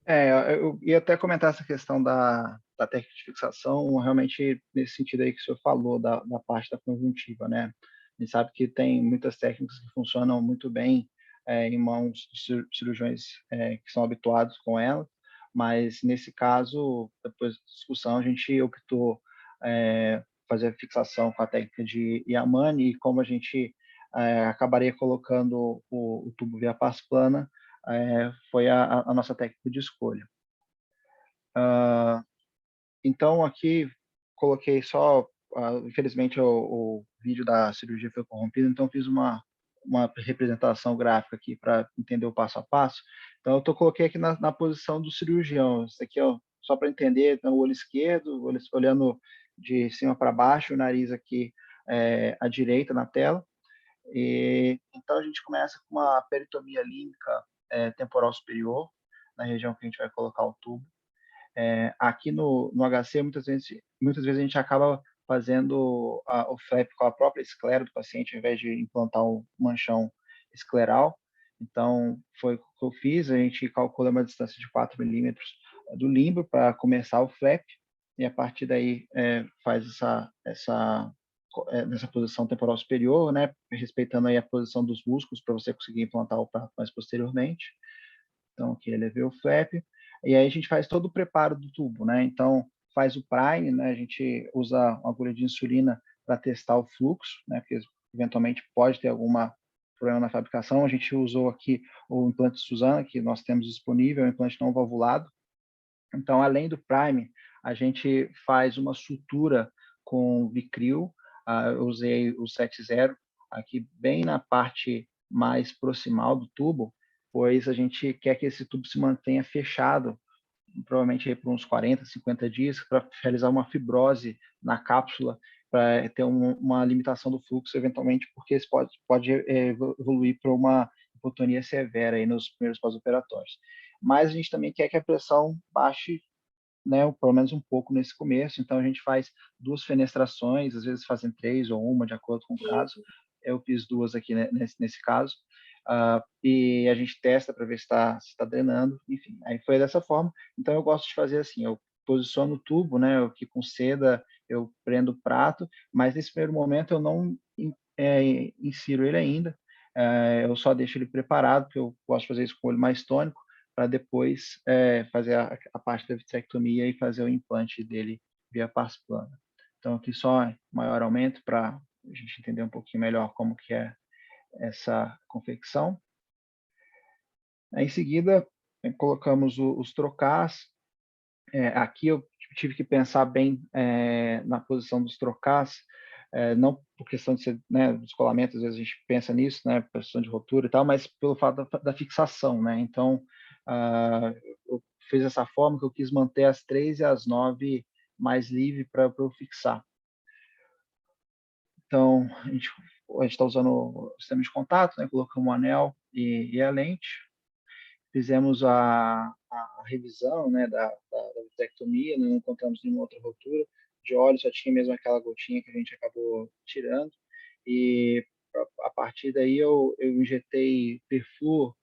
Eu ia até comentar essa questão da técnica de fixação, realmente nesse sentido aí que o senhor falou, da parte da conjuntiva, né? A gente sabe que tem muitas técnicas que funcionam muito bem em mãos de cirurgiões que são habituados com ela, mas nesse caso, depois da discussão, a gente optou fazer a fixação com a técnica de Yamane, e como a gente acabaria colocando o tubo via paz plana, foi a nossa técnica de escolha. Então, aqui coloquei só, infelizmente, o vídeo da cirurgia foi corrompido, então fiz uma representação gráfica aqui para entender o passo a passo. Então, eu coloquei aqui na posição do cirurgião. Isso aqui, ó, só para entender, então, o olho esquerdo, olhando de cima para baixo, o nariz aqui à direita na tela. Então, a gente começa com uma peritomia límbica temporal superior, na região que a gente vai colocar o tubo. Aqui no HC, muitas vezes a gente acaba fazendo o flap com a própria esclera do paciente, ao invés de implantar um manchão escleral. Então, foi o que eu fiz, a gente calcula uma distância de 4 milímetros do limbo para começar o flap, e a partir daí faz nessa posição temporal superior, né, respeitando aí a posição dos músculos para você conseguir implantar o prato mais posteriormente. Então, aqui elevei o flap, e aí a gente faz todo o preparo do tubo, né? Então, faz o prime, né? A gente usa uma agulha de insulina para testar o fluxo, né? Porque eventualmente pode ter algum problema na fabricação. A gente usou aqui o implante Suzana, que nós temos disponível, o implante não valvulado. Então, além do prime, a gente faz uma sutura com Vicryl. Eu usei o 70 aqui bem na parte mais proximal do tubo, pois a gente quer que esse tubo se mantenha fechado, provavelmente aí por uns 40, 50 dias, para realizar uma fibrose na cápsula, para ter uma limitação do fluxo, eventualmente, porque isso pode evoluir para uma hipotonia severa aí nos primeiros pós-operatórios. Mas a gente também quer que a pressão baixe, né, pelo menos um pouco nesse começo, então a gente faz 2 fenestrações, às vezes fazem 3 ou uma, de acordo com o caso. Eu fiz 2 aqui, né, nesse caso, e a gente testa para ver se está drenando, enfim, aí foi dessa forma. Então eu gosto de fazer assim, eu posiciono o tubo, né, eu fico com seda, eu prendo o prato, mas nesse primeiro momento eu não insiro ele ainda, eu só deixo ele preparado, porque eu gosto de fazer isso com o olho mais tônico, para depois fazer a parte da vitrectomia e fazer o implante dele via pars plana. Então, aqui só maior aumento para a gente entender um pouquinho melhor como que é essa confecção. Em seguida, colocamos os trocás. Aqui eu tive que pensar bem na posição dos trocás, não por questão de ser, né, descolamento, às vezes a gente pensa nisso, né, questão de rotura e tal, mas pelo fato da fixação, né? Então, eu fiz dessa forma que eu quis manter as 3 e as 9 mais livre para eu fixar. Então, a gente está usando o sistema de contato, né? Colocamos o anel e a lente. Fizemos a revisão, né, da vitrectomia, não encontramos nenhuma outra rotura de óleo, só tinha mesmo aquela gotinha que a gente acabou tirando. E a partir daí eu injetei perfluor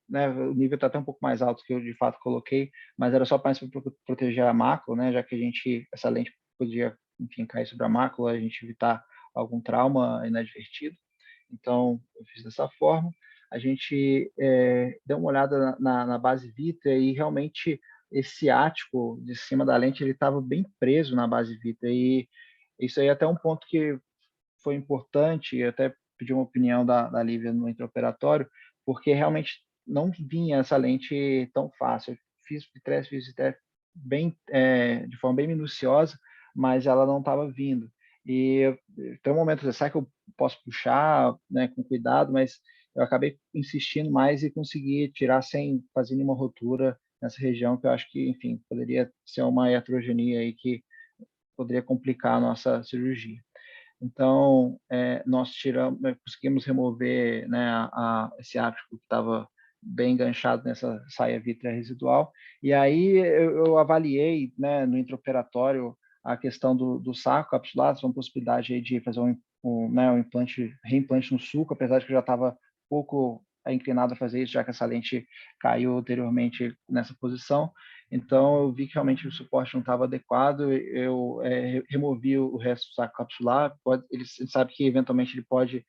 né, o nível está até um pouco mais alto que eu de fato coloquei, mas era só mais para proteger a mácula, né, já que essa lente podia, enfim, cair sobre a mácula, a gente evitar algum trauma inadvertido. Então, eu fiz dessa forma. A gente deu uma olhada na base vítrea e realmente esse ático de cima da lente ele estava bem preso na base vítrea, e isso aí é até um ponto que foi importante, e até pedi uma opinião da Lívia no intraoperatório, porque realmente não vinha essa lente tão fácil. Eu fiz vitré bem, de forma bem minuciosa, mas ela não estava vindo. E tem um momento, será que eu posso puxar, né, com cuidado, mas eu acabei insistindo mais e consegui tirar sem fazer nenhuma rotura nessa região, que eu acho que, enfim, poderia ser uma iatrogenia aí que poderia complicar a nossa cirurgia. Então, nós conseguimos remover, né, esse ático que estava bem enganchado nessa saia vítrea residual. E aí eu avaliei, né, no intraoperatório a questão do saco capsular, uma possibilidade aí de fazer né, um reimplante no sulco, apesar de que eu já estava pouco inclinado a fazer isso, já que essa lente caiu anteriormente nessa posição. Então, eu vi que realmente o suporte não estava adequado, eu removi o resto do saco capsular. Ele sabe que, eventualmente, ele pode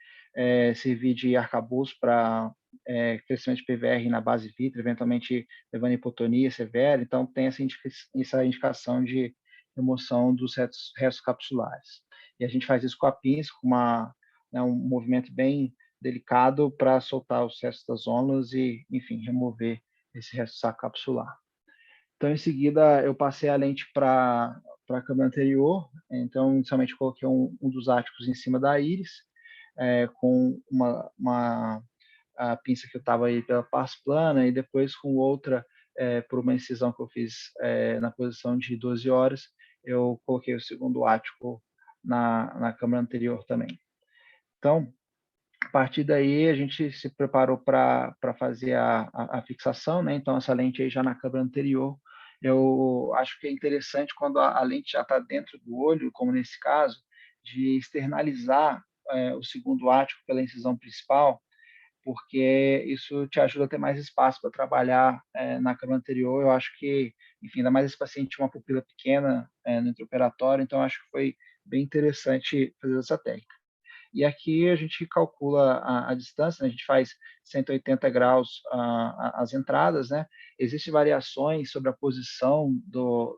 servir de arcabouço para crescimento de PVR na base vítrea, eventualmente levando hipotonia severa. Então, tem essa indicação de remoção dos restos capsulares. E a gente faz isso com a pinça, com um movimento bem delicado para soltar os restos das zonas e, enfim, remover esse resto do saco capsular. Então, em seguida, eu passei a lente para a câmera anterior. Então, inicialmente, coloquei um dos áticos em cima da íris, com a pinça que eu estava aí pela parte plana, e depois com outra, por uma incisão que eu fiz na posição de 12 horas, eu coloquei o segundo ático na câmera anterior também. Então, a partir daí, a gente se preparou para fazer a fixação, né? Então, essa lente aí já na câmera anterior, eu acho que é interessante quando a lente já está dentro do olho, como nesse caso, de externalizar o segundo ático pela incisão principal, porque isso te ajuda a ter mais espaço para trabalhar na câmera anterior. Eu acho que, enfim, ainda mais esse paciente tinha uma pupila pequena no intraoperatório, então acho que foi bem interessante fazer essa técnica. E aqui a gente calcula a distância, né? A gente faz 180 graus as entradas, né? Existem variações sobre a posição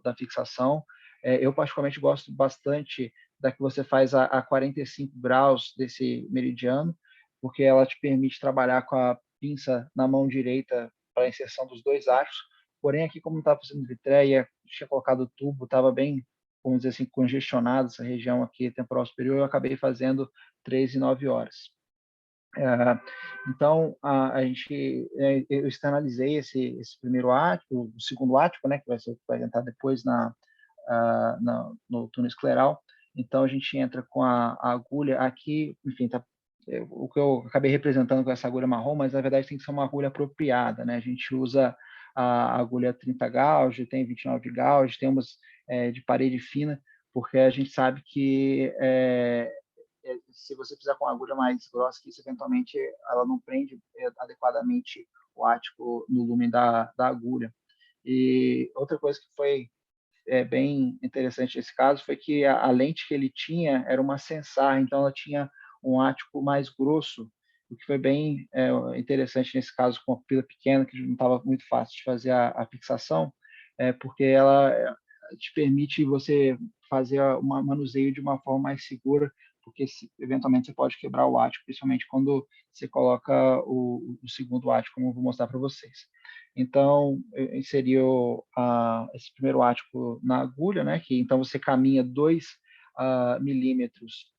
da fixação. Eu, particularmente, gosto bastante da que você faz a 45 graus desse meridiano, porque ela te permite trabalhar com a pinça na mão direita para a inserção dos dois arcos. Porém, aqui, como não estava fazendo vitreia, tinha colocado o tubo, estava bem, vamos dizer assim, congestionado essa região aqui temporal superior, eu acabei fazendo 3 e 9 horas. Então, eu externalizei esse primeiro ático, o segundo ático, né, que vai entrar depois no túnel escleral. Então, a gente entra com a agulha aqui, enfim, o que eu acabei representando com essa agulha marrom, mas na verdade tem que ser uma agulha apropriada, né? A gente usa a agulha 30 gauge, tem 29 gauge, tem umas de parede fina, porque a gente sabe que se você fizer com uma agulha mais grossa que isso, eventualmente ela não prende adequadamente o ático no lumen da agulha. E outra coisa que foi bem interessante nesse caso foi que a lente que ele tinha era uma sensar, então ela tinha um ático mais grosso, o que foi bem interessante nesse caso com a pupila pequena, que não estava muito fácil de fazer a fixação, porque ela te permite você fazer um manuseio de uma forma mais segura, porque eventualmente você pode quebrar o ático, principalmente quando você coloca o segundo ático, como eu vou mostrar para vocês. Então, eu inseri esse primeiro ático na agulha, né? Que então você caminha 2 milímetros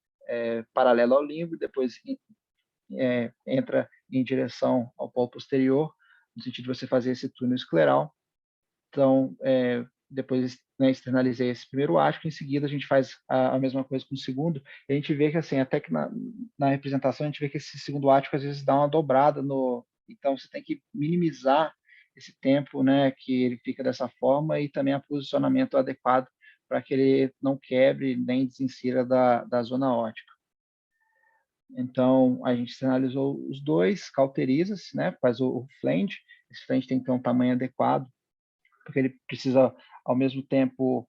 paralelo ao limbo, depois entra em direção ao polo posterior, no sentido de você fazer esse túnel escleral. Então, depois, né, externalizei esse primeiro ático, em seguida a gente faz a mesma coisa com o segundo, e a gente vê que, assim, até que na representação, a gente vê que esse segundo ático, às vezes, dá uma dobrada então você tem que minimizar esse tempo, né, que ele fica dessa forma, e também o posicionamento adequado para que ele não quebre nem desinsira da zona ótica. Então, a gente sinalizou os dois, cauteriza-se, né? Faz o flange. Esse flange tem que ter um tamanho adequado, porque ele precisa, ao mesmo tempo,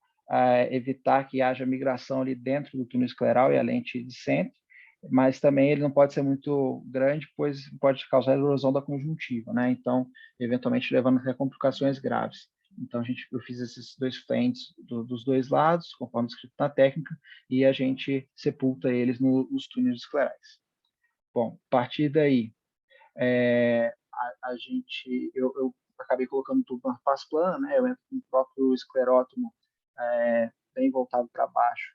evitar que haja migração ali dentro do túnel escleral e a lente descende, mas também ele não pode ser muito grande, pois pode causar erosão da conjuntiva, né? Então, eventualmente, levando até complicações graves. Então, eu fiz esses dois flanges dos dois lados, conforme escrito na técnica, e a gente sepulta eles nos túneis esclerais. Bom, a partir daí, eu acabei colocando tubo na face plana, né? Eu entro com o próprio esclerótomo bem voltado para baixo,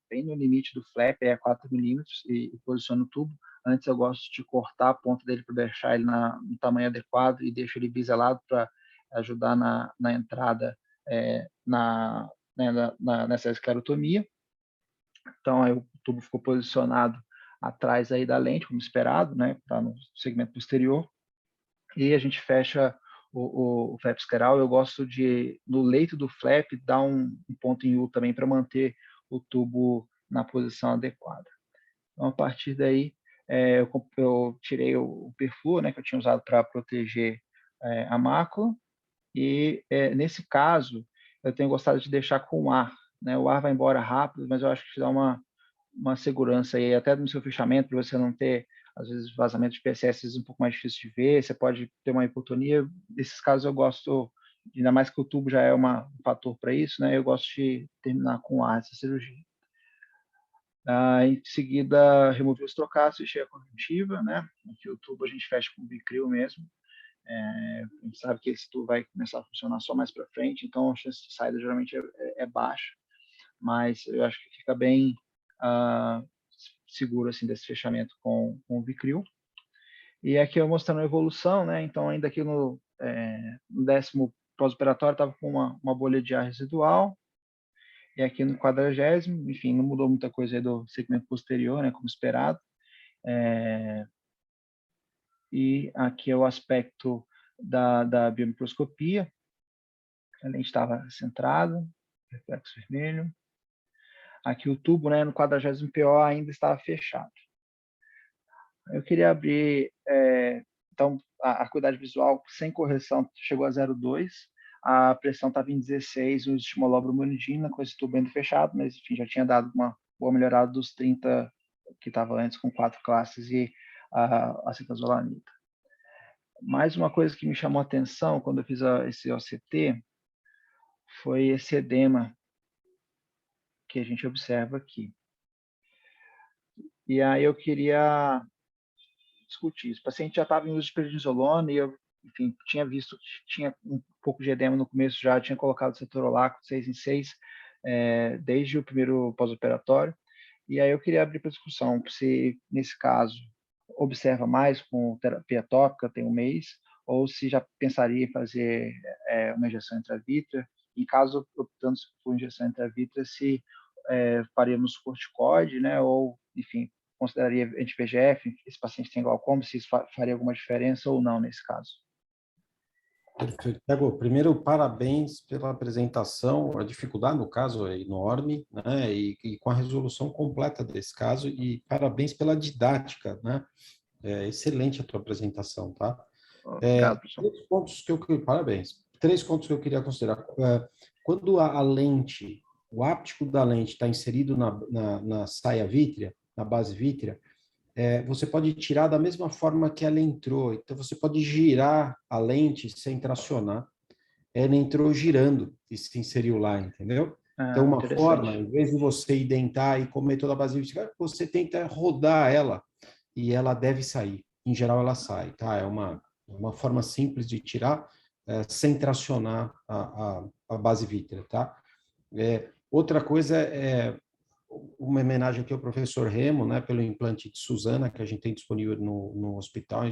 bem no limite do flap, a 4 milímetros, e posiciono o tubo. Antes eu gosto de cortar a ponta dele para deixar ele no tamanho adequado e deixo ele biselado para ajudar na entrada nessa esclerotomia. Então, aí o tubo ficou posicionado atrás aí da lente, como esperado, né? Está no segmento posterior. E a gente fecha o flap escleral. Eu gosto de, no leito do flap, dar um ponto em U também para manter o tubo na posição adequada. Então, a partir daí, eu tirei o perfil, né, que eu tinha usado para proteger a mácula. E, nesse caso, eu tenho gostado de deixar com ar. Né? O ar vai embora rápido, mas eu acho que te dá uma segurança aí, até no seu fechamento, para você não ter, às vezes, vazamento de PSS um pouco mais difícil de ver, você pode ter uma hipotonia. Nesses casos eu gosto, ainda mais que o tubo já é um fator para isso, né? Eu gosto de terminar com ar essa cirurgia. Em seguida, removi os trocaços, fechei a conjuntiva, né? Aqui o tubo a gente fecha com o Vicryl mesmo. A gente sabe que esse tubo vai começar a funcionar só mais para frente, então a chance de saída geralmente é baixa, mas eu acho que fica bem seguro assim desse fechamento com o Vicryl. E aqui eu mostrando a evolução, né? Então ainda aqui no 10º pós-operatório estava com uma bolha de ar residual, e aqui no 40º, enfim, não mudou muita coisa aí do segmento posterior, né? Como esperado. E aqui é o aspecto da biomicroscopia. A lente estava centrada, reflexo vermelho. Aqui o tubo, né, no 40º PO ainda estava fechado. Eu queria abrir, então, a acuidade visual sem correção chegou a 0,2, a pressão estava em 16, o estimulóbrio monidina, com esse tubo ainda fechado, mas, enfim, já tinha dado uma boa melhorada dos 30 que estava antes com 4 classes e a citazolamida. Mais uma coisa que me chamou a atenção quando eu fiz esse OCT foi esse edema que a gente observa aqui. E aí eu queria discutir isso. O paciente já estava em uso de prednisolona e eu, enfim, tinha visto que tinha um pouco de edema no começo já, tinha colocado cetorolaco 6 em 6 desde o primeiro pós-operatório. E aí eu queria abrir para discussão se, nesse caso, observa mais com terapia tópica, tem um mês, ou se já pensaria em fazer uma injeção intravítrea. Em caso optando por injeção intravítrea, se faríamos corticoide, né, ou, enfim, consideraria anti-VEGF, esse paciente tem glaucoma, se isso faria alguma diferença ou não nesse caso. Perfeito. Tiago, primeiro, parabéns pela apresentação. A dificuldade, no caso, é enorme, né? E com a resolução completa desse caso, e parabéns pela didática, né? É excelente a tua apresentação, tá? Obrigado, professor. Parabéns. 3 pontos que eu queria considerar. Quando a lente, o áptico da lente está inserido na saia vítrea, na base vítrea, você pode tirar da mesma forma que ela entrou. Então, você pode girar a lente sem tracionar. Ela entrou girando e se inseriu lá, entendeu? Então, uma forma, em vez de você identar e comer toda a base vítrea, você tenta rodar ela e ela deve sair. Em geral, ela sai, tá? É uma forma simples de tirar sem tracionar a base vítrea, tá? Outra coisa uma homenagem aqui ao professor Remo, né, pelo implante de Suzana, que a gente tem disponível no hospital,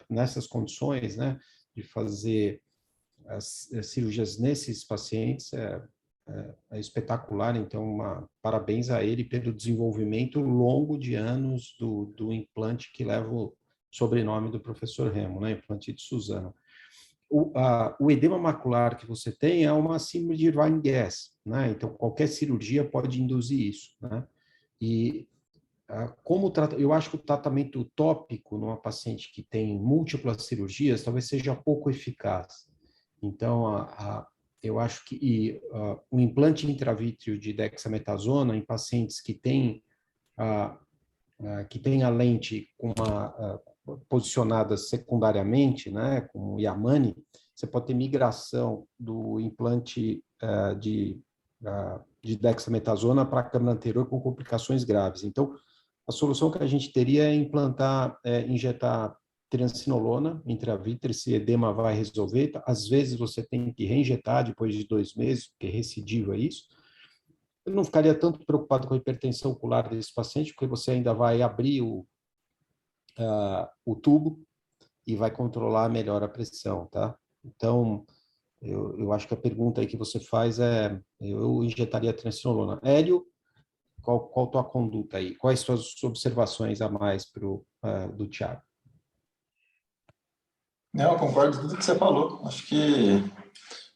nessas condições, né, de fazer as cirurgias nesses pacientes, é espetacular. Então, parabéns a ele pelo desenvolvimento longo de anos do implante que leva o sobrenome do professor Remo, né, implante de Suzana. O edema macular que você tem é uma síndrome de Irvine-Guess, né? Então, qualquer cirurgia pode induzir isso, né? E eu acho que o tratamento tópico numa paciente que tem múltiplas cirurgias talvez seja pouco eficaz. Então, eu acho que o implante intravítreo de dexametasona em pacientes que têm a lente posicionada secundariamente, né, com o Yamane, você pode ter migração do implante de dexametasona para a câmara anterior com complicações graves. Então, a solução que a gente teria é injetar triancinolona intravítrea, esse edema vai resolver. Às vezes você tem que reinjetar depois de 2 meses, porque recidiva isso. Eu não ficaria tanto preocupado com a hipertensão ocular desse paciente, porque você ainda vai abrir o tubo e vai controlar melhor a pressão, tá? Então, eu acho que a pergunta aí que você faz eu injetaria triancinolona. Hélio, qual tua conduta aí? Quais suas observações a mais do Thiago? Não, eu concordo com tudo que você falou. Acho que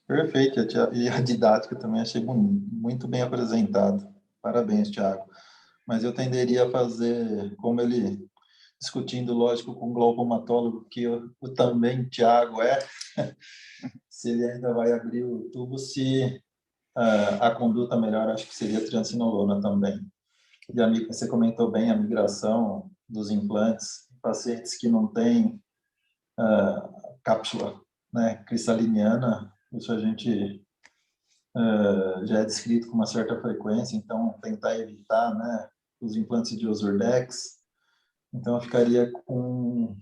perfeito. E a didática também achei muito bem apresentado. Parabéns, Thiago. Mas eu tenderia a fazer, como ele discutindo, lógico, com o glaucomatólogo, que eu também, Thiago, se ele ainda vai abrir o tubo, se a conduta melhor, acho que seria triancinolona também. E você comentou bem a migração dos implantes, pacientes que não têm cápsula, né, cristaliniana, isso a gente já é descrito com uma certa frequência, então tentar evitar, né, os implantes de Ozurdex. Então eu ficaria com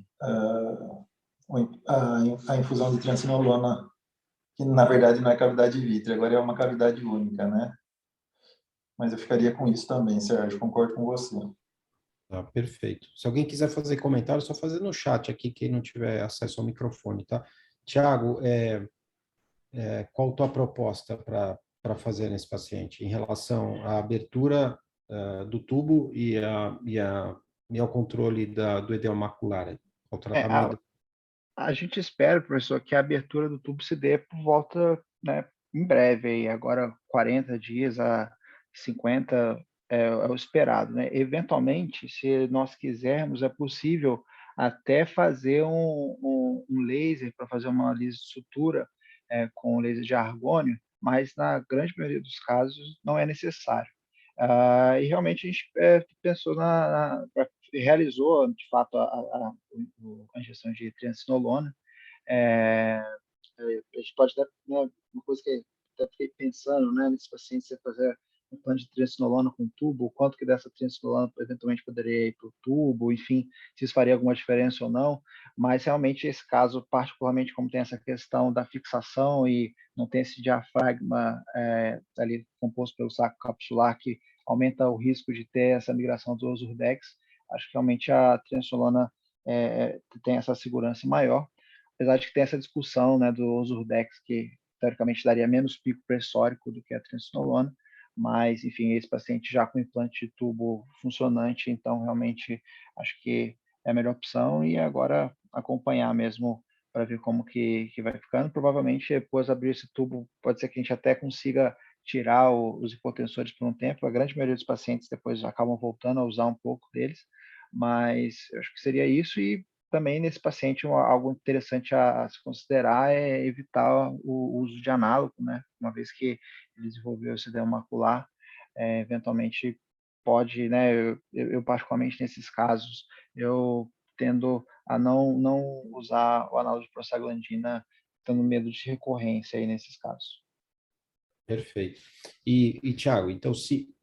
a infusão de triancinolona, que na verdade não é cavidade vítrea, agora é uma cavidade única, né? Mas eu ficaria com isso também, Sérgio, concordo com você. Perfeito. Se alguém quiser fazer comentário, é só fazer no chat aqui, quem não tiver acesso ao microfone, tá? Tiago, qual a tua proposta para fazer nesse paciente em relação à abertura do tubo e ao controle do edema macular, ao tratamento? A gente espera, professor, que a abertura do tubo se dê por volta, né, em breve, aí, agora 40 dias a 50 é o esperado, né? Eventualmente, se nós quisermos, é possível até fazer um laser para fazer uma lise de sutura com laser de argônio, mas na grande maioria dos casos não é necessário. E realmente a gente pensou realizou de fato a injeção de triancinolona. A gente pode até, né, uma coisa que até fiquei pensando, né, nesse paciente, você fazer um plano de triancinolona com tubo, quanto que dessa triancinolona eventualmente poderia ir para o tubo, enfim, se isso faria alguma diferença ou não, mas realmente esse caso, particularmente como tem essa questão da fixação e não tem esse diafragma ali composto pelo saco capsular que aumenta o risco de ter essa migração do Ozurdex, acho que realmente a triancinolona tem essa segurança maior, apesar de que tem essa discussão, né, do Ozurdex, que teoricamente daria menos pico pressórico do que a triancinolona, mas, enfim, esse paciente já com implante de tubo funcionante, então realmente acho que é a melhor opção e agora acompanhar mesmo para ver como que vai ficando. Provavelmente depois abrir esse tubo, pode ser que a gente até consiga tirar os hipotensores por um tempo. A grande maioria dos pacientes depois acabam voltando a usar um pouco deles, mas eu acho que seria isso. E também nesse paciente algo interessante a se considerar é evitar o uso de análogo, né? Uma vez que ele desenvolveu esse edema macular, eventualmente pode, né? Eu particularmente nesses casos eu tendo a não usar o análogo de prostaglandina, tendo medo de recorrência aí nesses casos. Perfeito. E Thiago, então, se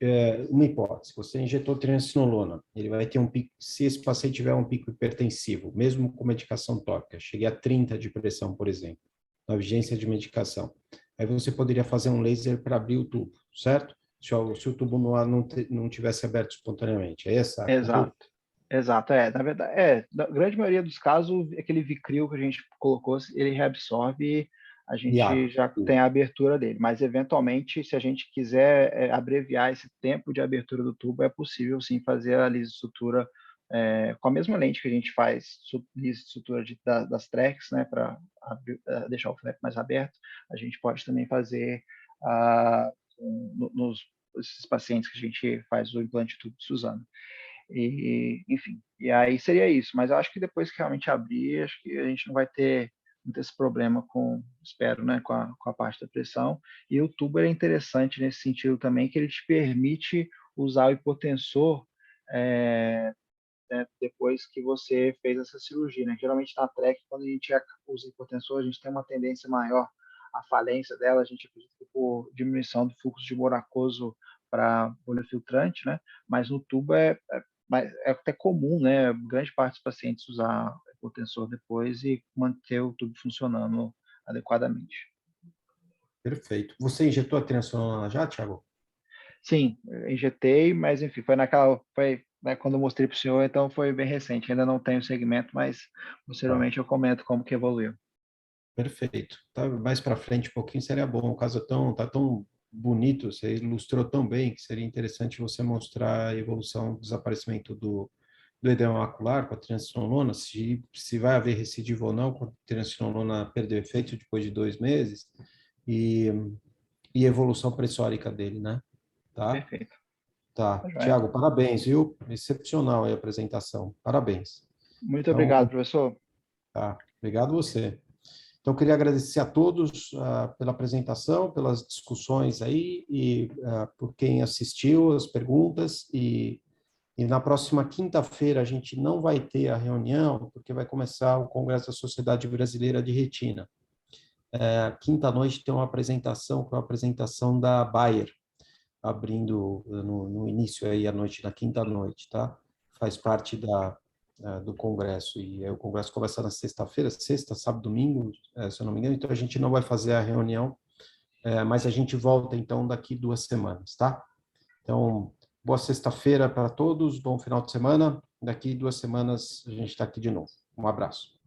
uma hipótese, você injetou triancinolona, ele vai ter um pico, se esse paciente tiver um pico hipertensivo, mesmo com medicação tópica, chegue a 30 de pressão, por exemplo, na vigência de medicação, aí você poderia fazer um laser para abrir o tubo, certo? Se o tubo não tivesse aberto espontaneamente. É essa? Exato. Na verdade, na grande maioria dos casos, aquele Vicril que a gente colocou, ele reabsorve, a gente já tem a abertura dele, mas eventualmente, se a gente quiser abreviar esse tempo de abertura do tubo, é possível sim fazer a lise de sutura com a mesma lente que a gente faz lise de sutura das tracks, né, para deixar o flap mais aberto, a gente pode também fazer esses pacientes que a gente faz o implante de tubo de Suzano. e enfim. E aí seria isso, mas eu acho que depois que realmente abrir, acho que a gente não vai ter muito esse problema espero, né, com a parte da pressão. E o tubo é interessante nesse sentido também, que ele te permite usar o hipotensor né, depois que você fez essa cirurgia, né? Geralmente na TREC, quando a gente usa hipotensor, a gente tem uma tendência maior à falência dela, a gente acredita que por diminuição do fluxo de moracoso para bolha filtrante, né? Mas no tubo é até comum, né? Grande parte dos pacientes usar hipotensor depois e manter o tubo funcionando adequadamente. Perfeito. Você injetou a triamcinolona já, Thiago? Sim, eu injetei, mas enfim, foi né, quando eu mostrei para o senhor, então foi bem recente. Ainda não tenho segmento, mas posteriormente eu comento como que evoluiu. Perfeito. Tá, mais para frente um pouquinho seria bom. O caso tá tão bonito, você ilustrou tão bem que seria interessante você mostrar a evolução do desaparecimento do edema macular com a triamcinolona, se vai haver recidivo ou não, com a triamcinolona perdeu efeito depois de 2 meses, e, e evolução pressórica dele, né? Tá? Perfeito. Tá. Tá joia. Tiago, parabéns, viu? Excepcional aí a apresentação. Parabéns. Muito obrigado, Então, professor. tá. Obrigado você. Então, queria agradecer a todos pela apresentação, pelas discussões aí e por quem assistiu, as perguntas. E na próxima quinta-feira a gente não vai ter a reunião, porque vai começar o Congresso da Sociedade Brasileira de Retina. Quinta-noite tem uma apresentação, com a apresentação da Bayer, abrindo no início aí à noite, na quinta-noite, tá? Faz parte do congresso, e aí o congresso começa na sexta-feira, sexta, sábado, domingo, se eu não me engano, então a gente não vai fazer a reunião, mas a gente volta então daqui 2 semanas, tá? Então, boa sexta-feira para todos, bom final de semana, daqui 2 semanas a gente está aqui de novo. Um abraço.